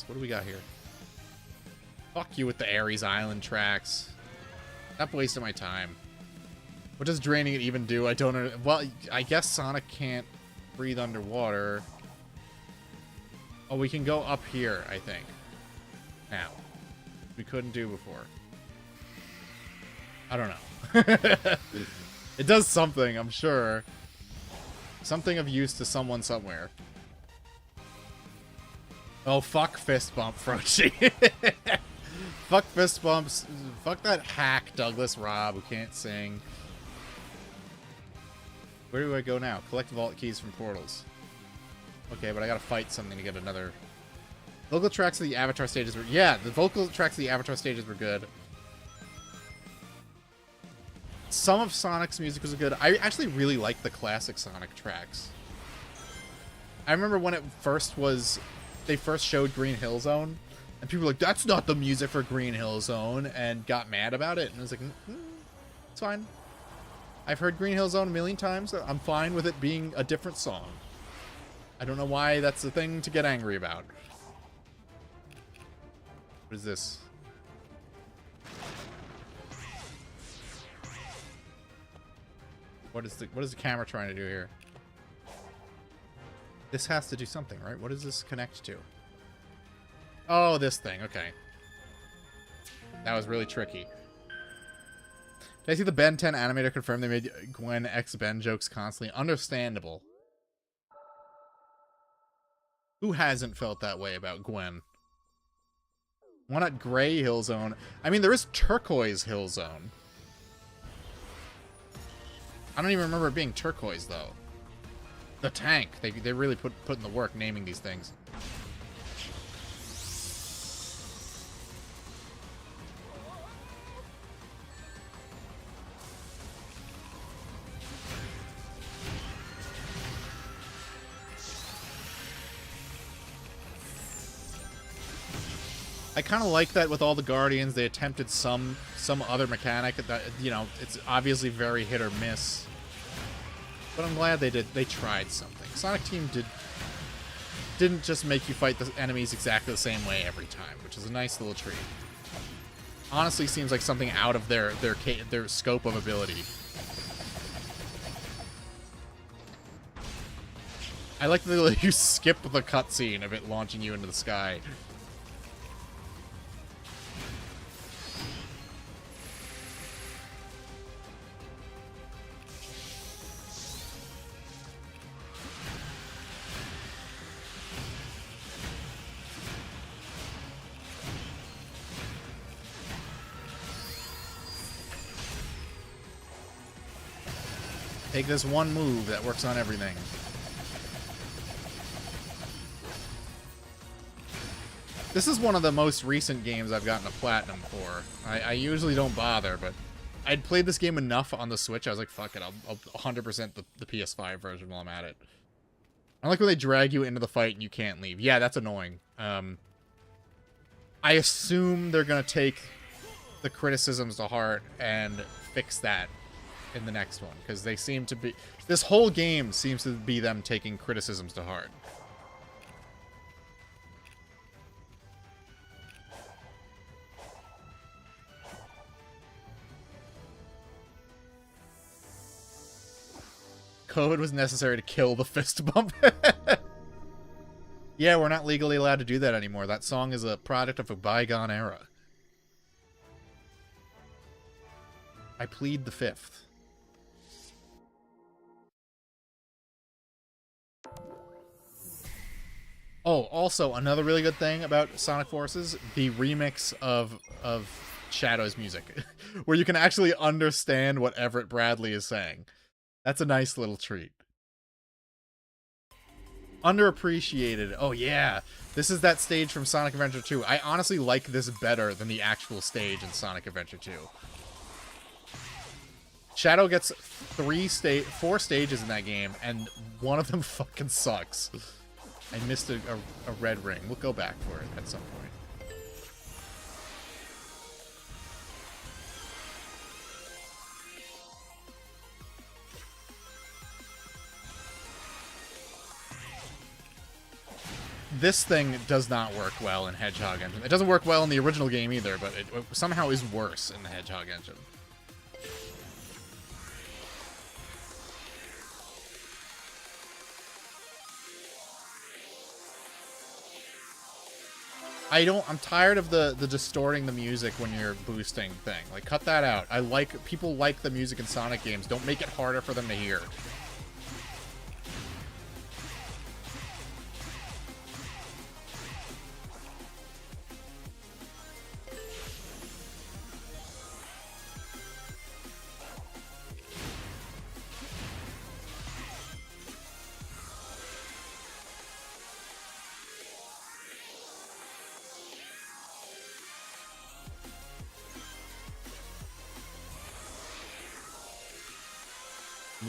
What do we got here? Fuck you with the Ares Island tracks. Stop wasting my time. What does draining it even do? I don't know. Well, I guess Sonic can't breathe underwater. Oh, we can go up here, I think. Now. We couldn't do before. I don't know. It does something, I'm sure. Something of use to someone somewhere. Oh, fuck fist bump, Frochi. Fuck fist bumps. Fuck that hack Douglas Robb who can't sing. Where do I go now? Collect vault keys from portals. Okay, but I gotta fight something to get another... Vocal tracks of the Avatar stages were... Yeah, the vocal tracks of the Avatar stages were good. Some of Sonic's music was good. I actually really like the classic Sonic tracks. I remember when it first was... They first showed Green Hill Zone, and people were like, that's not the music for Green Hill Zone, and got mad about it. And I was like, it's fine. I've heard Green Hill Zone a million times. I'm fine with it being a different song. I don't know why that's the thing to get angry about. What is this? What is the camera trying to do here? This has to do something, right? What does this connect to? Oh, this thing. Okay. That was really tricky. Did I see the Ben 10 animator confirm they made Gwen X Ben jokes constantly? Understandable. Who hasn't felt that way about Gwen? Why not Gray Hill Zone? I mean, there is Turquoise Hill Zone. I don't even remember it being turquoise, though. The tank. They really put in the work naming these things. I kind of like that with all the Guardians. They attempted some other mechanic that, you know, it's obviously very hit or miss. But I'm glad they tried something. Sonic Team didn't just make you fight the enemies exactly the same way every time, which is a nice little treat. Honestly, seems like something out of their scope of ability. I like that you skip the cutscene of it launching you into the sky. Take this one move that works on everything. This is one of the most recent games I've gotten a platinum for. I usually don't bother, but I'd played this game enough on the Switch, I was like, fuck it, I'll 100% the PS5 version while I'm at it. I like when they drag you into the fight and you can't leave. Yeah, that's annoying. I assume they're gonna take the criticisms to heart and fix that in the next one, because they seem to be... This whole game seems to be them taking criticisms to heart. Code was necessary to kill the fist bump. Yeah, we're not legally allowed to do that anymore. That song is a product of a bygone era. I plead the fifth. Oh, also, another really good thing about Sonic Forces, the remix of Shadow's music, where you can actually understand what Everett Bradley is saying. That's a nice little treat. Underappreciated. Oh, yeah. This is that stage from Sonic Adventure 2. I honestly like this better than the actual stage in Sonic Adventure 2. Shadow gets 4 stages in that game, and one of them fucking sucks. I missed a red ring. We'll go back for it at some point. This thing does not work well in Hedgehog Engine. It doesn't work well in the original game either, but it somehow is worse in the Hedgehog Engine. I'm tired of the distorting the music when you're boosting thing. Like, cut that out. People like the music in Sonic games. Don't make it harder for them to hear.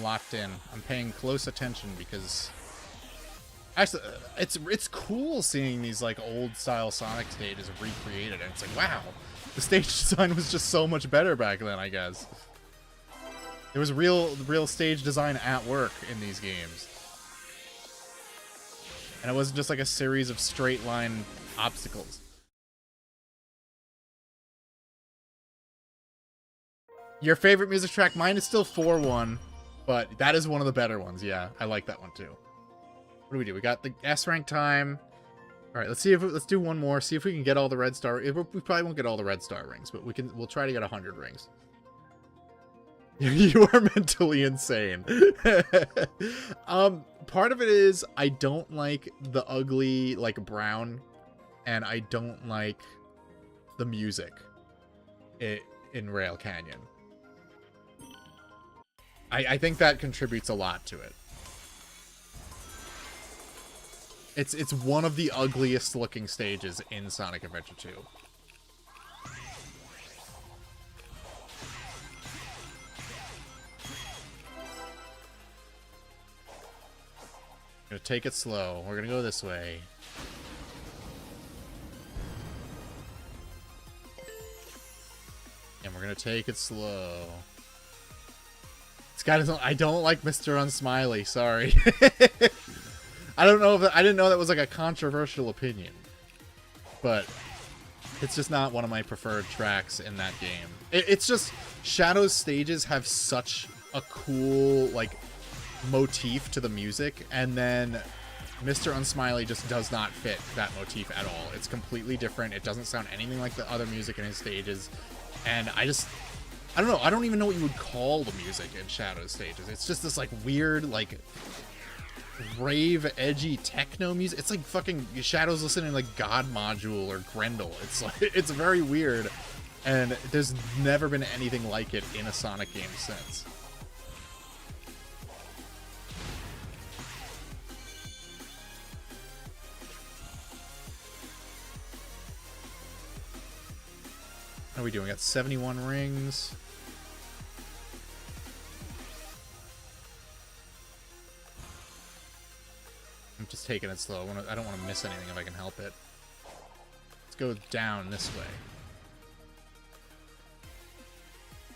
Locked in. I'm paying close attention because actually it's cool seeing these like old style Sonic stages recreated, and it's like, wow, the stage design was just so much better back then, I guess. There was real stage design at work in these games. And it wasn't just like a series of straight line obstacles. Your favorite music track? Mine is still 4-1. But that is one of the better ones, yeah. I like that one too. What do we do? We got the S rank time. All right, let's do one more. See if we can get all the red star. We probably won't get all the red star rings, but we'll try to get 100 rings. You are mentally insane. Part of it is I don't like the ugly like brown, and I don't like the music in Rail Canyon. I think that contributes a lot to it. It's one of the ugliest looking stages in Sonic Adventure 2. Gonna take it slow. We're gonna go this way. We're gonna take it slow. This guy doesn't. I don't like Mr. Unsmiley. Sorry. I don't know if I didn't know that was like a controversial opinion, but it's just not one of my preferred tracks in that game. It's just Shadow's stages have such a cool like motif to the music, and then Mr. Unsmiley just does not fit that motif at all. It's completely different. It doesn't sound anything like the other music in his stages, and I don't know. I don't even know what you would call the music in Shadow's stages. It's just this like weird like rave edgy techno music. It's like fucking Shadow's listening to like God Module or Grendel. It's like it's very weird, and there's never been anything like it in a Sonic game since. How are we doing? We got 71 rings. I'm just taking it slow. I don't want to miss anything if I can help it. Let's go down this way.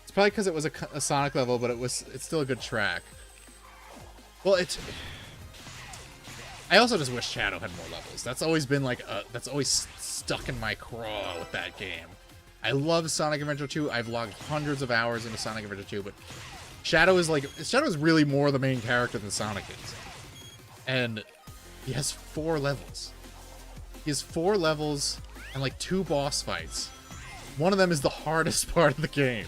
It's probably because it was a Sonic level, but it's still a good track. Well, I also just wish Shadow had more levels. That's always been like that's always stuck in my craw with that game. I love Sonic Adventure 2. I've logged hundreds of hours into Sonic Adventure 2, but Shadow is really more the main character than Sonic is. And he has 4 levels. He has 4 levels and like 2 boss fights. One of them is the hardest part of the game.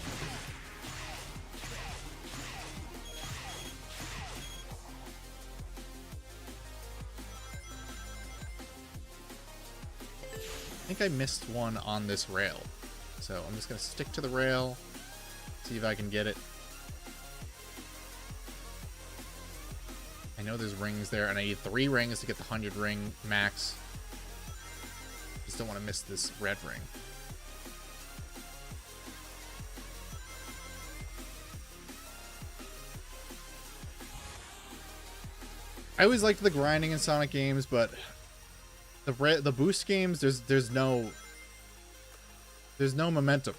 I think I missed one on this rail. So I'm just going to stick to the rail, see if I can get it. I know there's rings there, and I need 3 rings to get the 100 ring max. Just don't want to miss this red ring. I always liked the grinding in Sonic games, but the boost games, there's no momentum.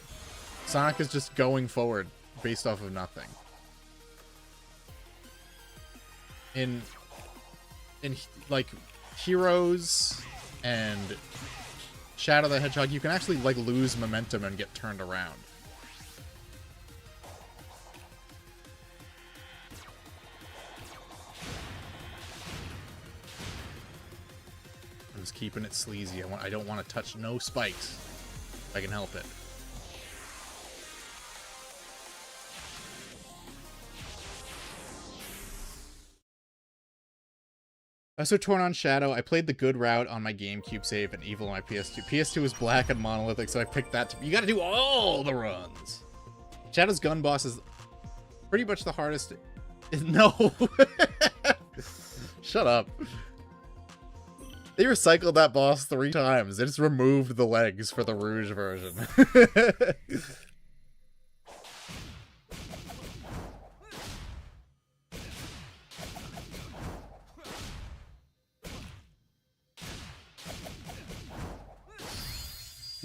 Sonic is just going forward based off of nothing. In like Heroes and Shadow the Hedgehog, you can actually like lose momentum and get turned around. I'm just keeping it sleazy. I don't want to touch no spikes if I can help it. I also torn on Shadow. I played the good route on my GameCube save and Evil on my PS2. PS2 is black and monolithic, so I picked that. You gotta do all the runs. Shadow's gun boss is pretty much the hardest. No. Shut up. They recycled that boss 3 times. They just removed the legs for the Rouge version.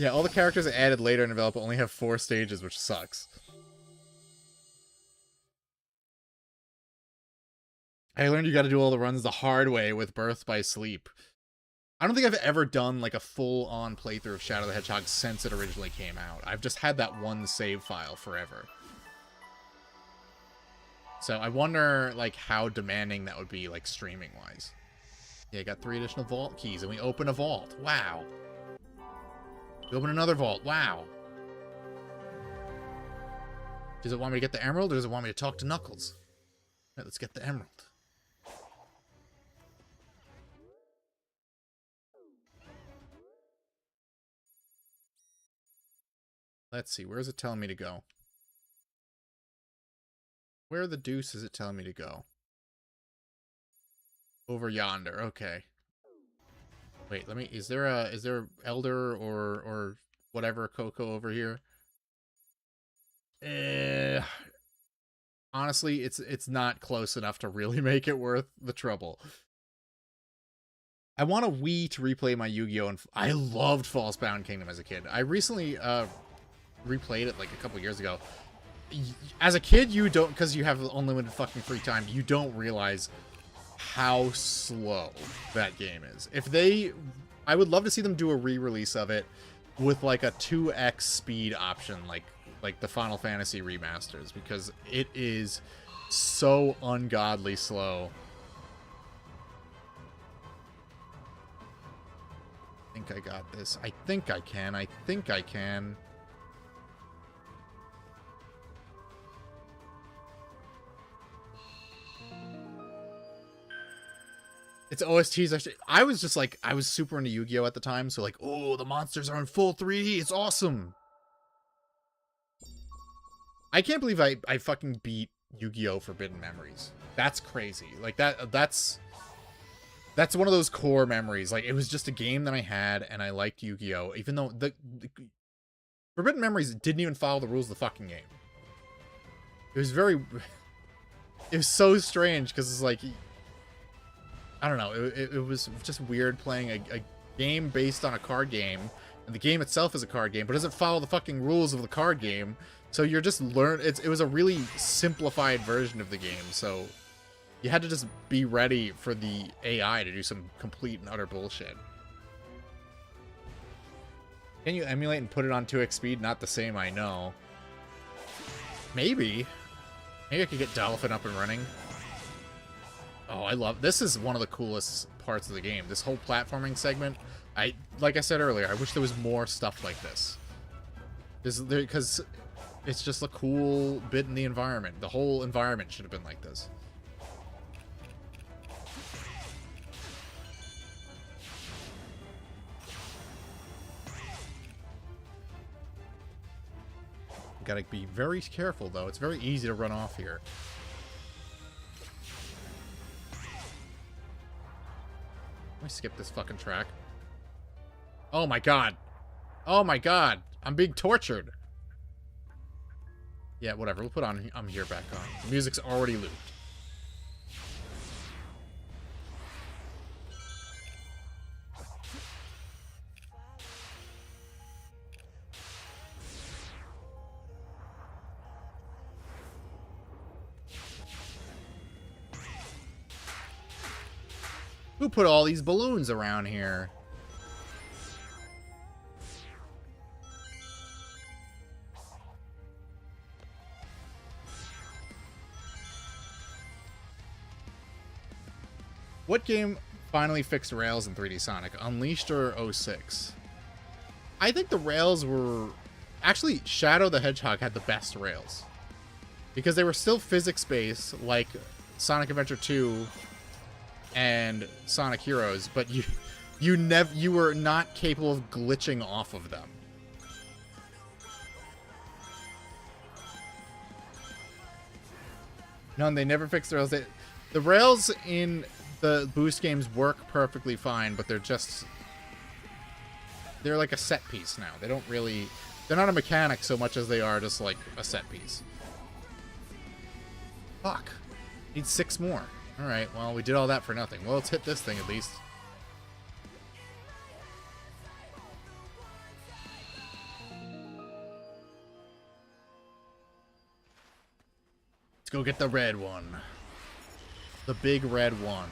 Yeah, all the characters added later in development only have 4 stages, which sucks. I learned you gotta do all the runs the hard way with Birth by Sleep. I don't think I've ever done like a full-on playthrough of Shadow the Hedgehog since it originally came out. I've just had that one save file forever. So I wonder like how demanding that would be like streaming-wise. Yeah, I got 3 additional vault keys and we open a vault. Wow. We open another vault. Wow. Does it want me to get the emerald or does it want me to talk to Knuckles? Right, let's get the emerald. Let's see, where is it telling me to go? Where the deuce is it telling me to go? Over yonder, okay. Wait, let me, is there Elder or whatever Coco over here? Honestly, it's not close enough to really make it worth the trouble. I want a Wii to replay my Yu-Gi-Oh! And I loved False Bound Kingdom as a kid. I recently replayed it like a couple years ago. As a kid, you don't, because you have unlimited fucking free time, you don't realize how slow that game is. I would love to see them do a re-release of it with like a 2x speed option, like the Final Fantasy remasters, because it is so ungodly slow. I think I got this. I think I can. I think I can. It's OSTs. Actually, I was just like, I was super into Yu-Gi-Oh at the time, so like, oh, the monsters are in full 3D. It's awesome. I can't believe I fucking beat Yu-Gi-Oh! Forbidden Memories. That's crazy. Like that's one of those core memories. Like, it was just a game that I had, and I liked Yu-Gi-Oh! Even though the Forbidden Memories didn't even follow the rules of the fucking game. It was so strange, because it's like, I don't know, it was just weird playing a game based on a card game, and the game itself is a card game, but doesn't follow the fucking rules of the card game, so you're just it was a really simplified version of the game, so you had to just be ready for the AI to do some complete and utter bullshit. Can you emulate and put it on 2x speed? Not the same, I know. Maybe I could get Dolphin up and running. Oh, I love... This is one of the coolest parts of the game. This whole platforming segment. Like I said earlier, I wish there was more stuff like this. Because it's just a cool bit in the environment. The whole environment should have been like this. Gotta be very careful, though. It's very easy to run off here. Let me skip this fucking track. Oh my god. Oh my god. I'm being tortured. Yeah, whatever. We'll put on I'm Here back on. The music's already looped. Who put all these balloons around here? What game finally fixed rails in 3D Sonic? Unleashed or 06? I think the rails were... Actually, Shadow the Hedgehog had the best rails. Because they were still physics-based, like Sonic Adventure 2... and Sonic Heroes, but you were not capable of glitching off of them. No, they never fixed the rails. The rails in the boost games work perfectly fine, but they're like a set piece now. They don't really... They're not a mechanic so much as they are just like a set piece. Fuck. Need 6 more. Alright, well, we did all that for nothing. Well, let's hit this thing at least. Let's go get the red one. The big red one.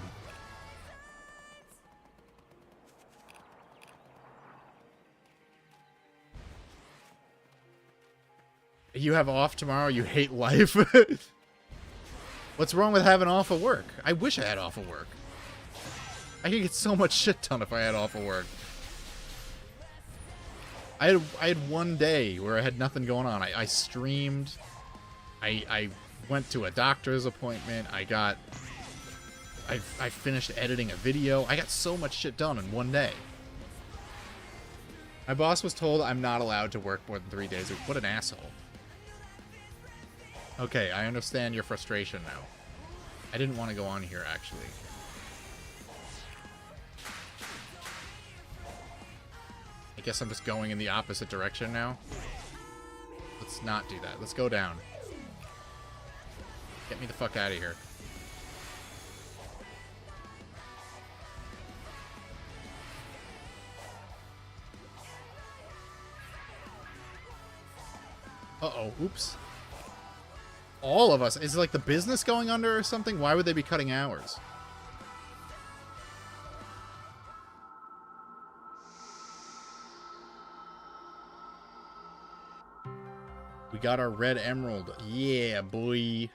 You have off tomorrow? You hate life? What's wrong with having off of work? I wish I had off of work. I could get so much shit done if I had off of work. I had one day where I had nothing going on. I streamed. I went to a doctor's appointment. I finished editing a video. I got so much shit done in one day. My boss was told I'm not allowed to work more than 3 days a week. What an asshole. Okay, I understand your frustration now. I didn't want to go on here, actually. I guess I'm just going in the opposite direction now. Let's not do that. Let's go down. Get me the fuck out of here. Uh-oh. Oops. All of us. Is like the business going under or something? Why would they be cutting hours? We got our red emerald. Yeah, boy.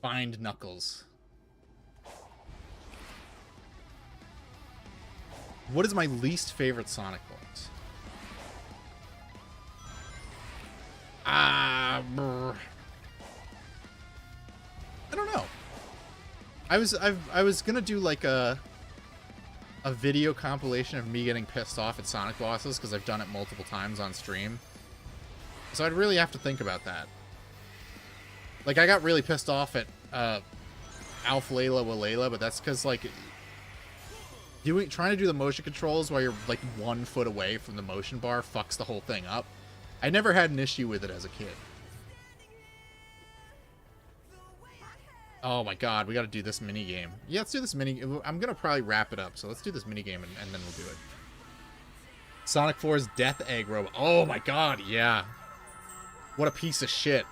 Find Knuckles. What is my least favorite Sonic voice? I don't know. I was gonna do like a video compilation of me getting pissed off at Sonic bosses because I've done it multiple times on stream. So I'd really have to think about that. Like, I got really pissed off at Alf Layla Walayla, but that's because, like, trying to do the motion controls while you're, like, 1 foot away from the motion bar fucks the whole thing up. I never had an issue with it as a kid. Oh my god, we gotta do this minigame. Yeah, let's do this I'm gonna probably wrap it up, so let's do this minigame and then we'll do it. Sonic 4's Death Egg Robot. Oh my god, yeah. What a piece of shit.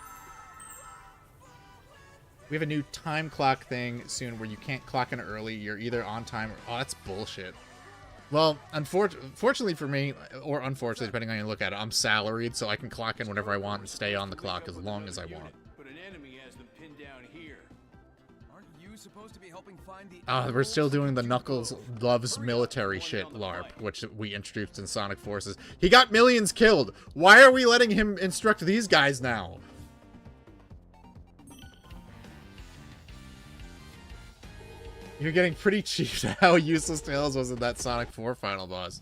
We have a new time clock thing soon where you can't clock in early. You're either on time or... Oh, that's bullshit. Well, fortunately for me, or unfortunately, depending on how you look at it, I'm salaried, so I can clock in whenever I want and stay on the clock as long as I want. But an enemy has them pinned down here. Aren't you supposed to be helping find the We're still doing the Knuckles loves military shit LARP, which we introduced in Sonic Forces. He got millions killed! Why are we letting him instruct these guys now? You're getting pretty cheap to how useless Tails was in that Sonic 4 final boss.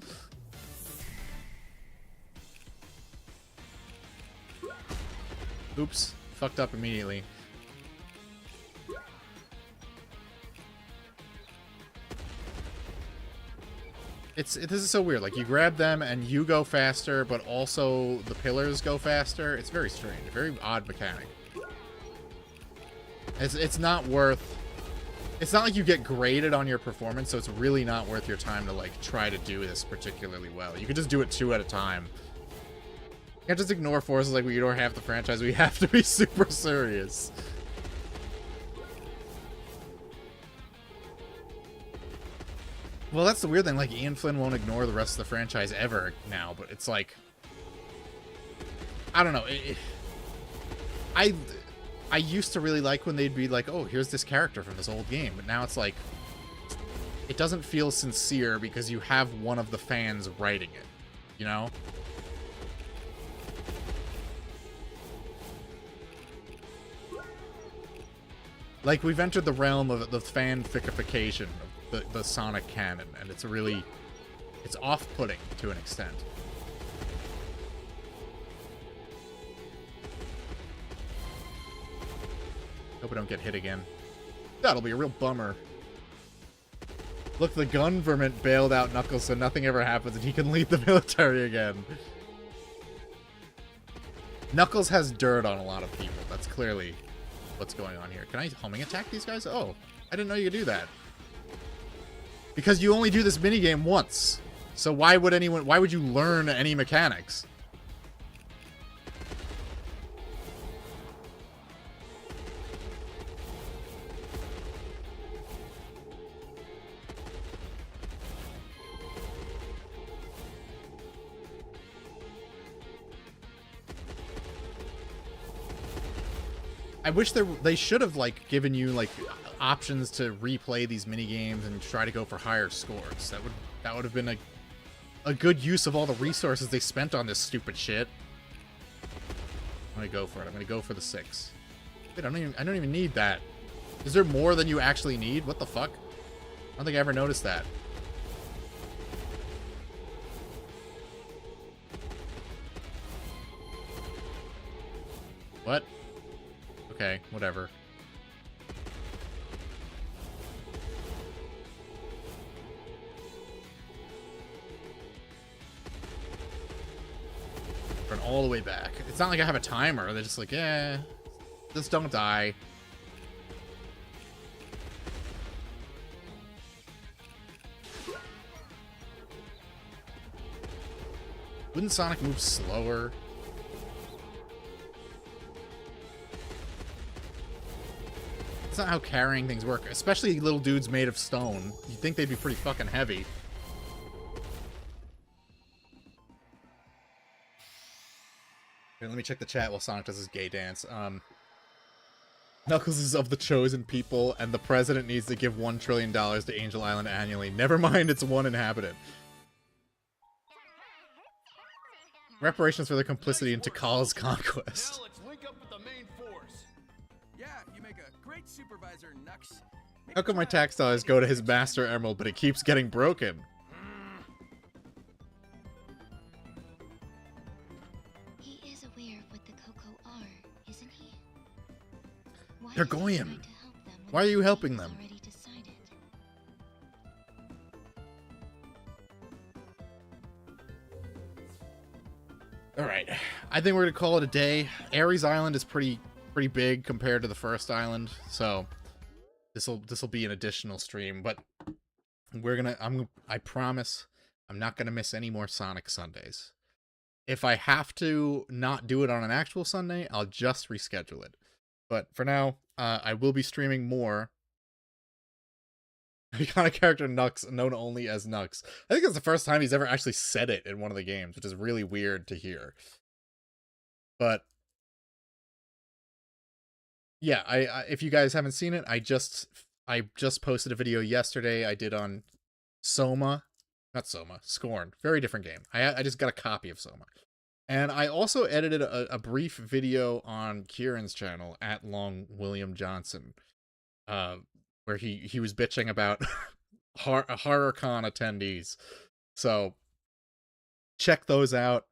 Oops. Fucked up immediately. This is so weird. Like, you grab them and you go faster, but also the pillars go faster. It's very strange. A very odd mechanic. It's not worth... It's not like you get graded on your performance, so it's really not worth your time to, like, try to do this particularly well. You could just do it 2 at a time. You can't just ignore forces like we ignore half the franchise. We have to be super serious. Well, that's the weird thing. Like, Ian Flynn won't ignore the rest of the franchise ever now, but it's like... I don't know. I used to really like when they'd be like, oh, here's this character from this old game. But now it's like, it doesn't feel sincere because you have one of the fans writing it, you know? Like, we've entered the realm of the fanficification of the Sonic canon, and it's really, it's off-putting to an extent. Hope I don't get hit again. That'll be a real bummer. Look, the government bailed out Knuckles so nothing ever happens and he can lead the military again. Knuckles has dirt on a lot of people. That's clearly what's going on here. Can I homing attack these guys? Oh, I didn't know you could do that. Because you only do this minigame once. So why would you learn any mechanics? I wish they should have, like, given you, like, options to replay these minigames and try to go for higher scores. That would have been a good use of all the resources they spent on this stupid shit. I'm gonna go for it. I'm gonna go for the 6. Wait, I don't even need that. Is there more than you actually need? What the fuck? I don't think I ever noticed that. What? Okay, whatever. Run all the way back. It's not like I have a timer. They're just like, eh, just don't die. Wouldn't Sonic move slower? not how carrying things work, especially little dudes made of stone. You'd think they'd be pretty fucking heavy. Here, let me check the chat while Sonic does his gay dance. Knuckles is of the chosen people, and the president needs to give $1 trillion to Angel Island annually. Never mind, it's one inhabitant. Reparations for their complicity in Tikal's conquest. Now let's link up with the main force. Yeah, you make a great supervisor, Nux. How come my tax dollars go to his Master Emerald, but it keeps getting broken? He is aware of what the Coco are, isn't he? Why They're is he Goyim. trying to help them when Why are you the helping fate is them? already decided? Alright, I think we're gonna call it a day. Ares Island is pretty big compared to the first island, so this'll be an additional stream, but I promise I'm not gonna miss any more Sonic Sundays. If I have to not do it on an actual Sunday, I'll just reschedule it. But for now, I will be streaming more. Iconic character Nux, known only as Nux. I think it's the first time he's ever actually said it in one of the games, which is really weird to hear. But yeah, I if you guys haven't seen it, I just posted a video yesterday I did on Soma. Not Soma, Scorn. Very different game. I just got a copy of Soma. And I also edited a brief video on Kieran's channel, @LongWilliamJohnson, where he was bitching about HorrorCon attendees. So check those out.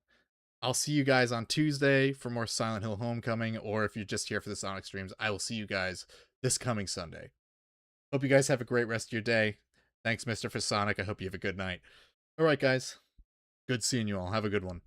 I'll see you guys on Tuesday for more Silent Hill Homecoming, or if you're just here for the Sonic streams, I will see you guys this coming Sunday. Hope you guys have a great rest of your day. Thanks, Mr. for Sonic. I hope you have a good night. All right, guys. Good seeing you all. Have a good one.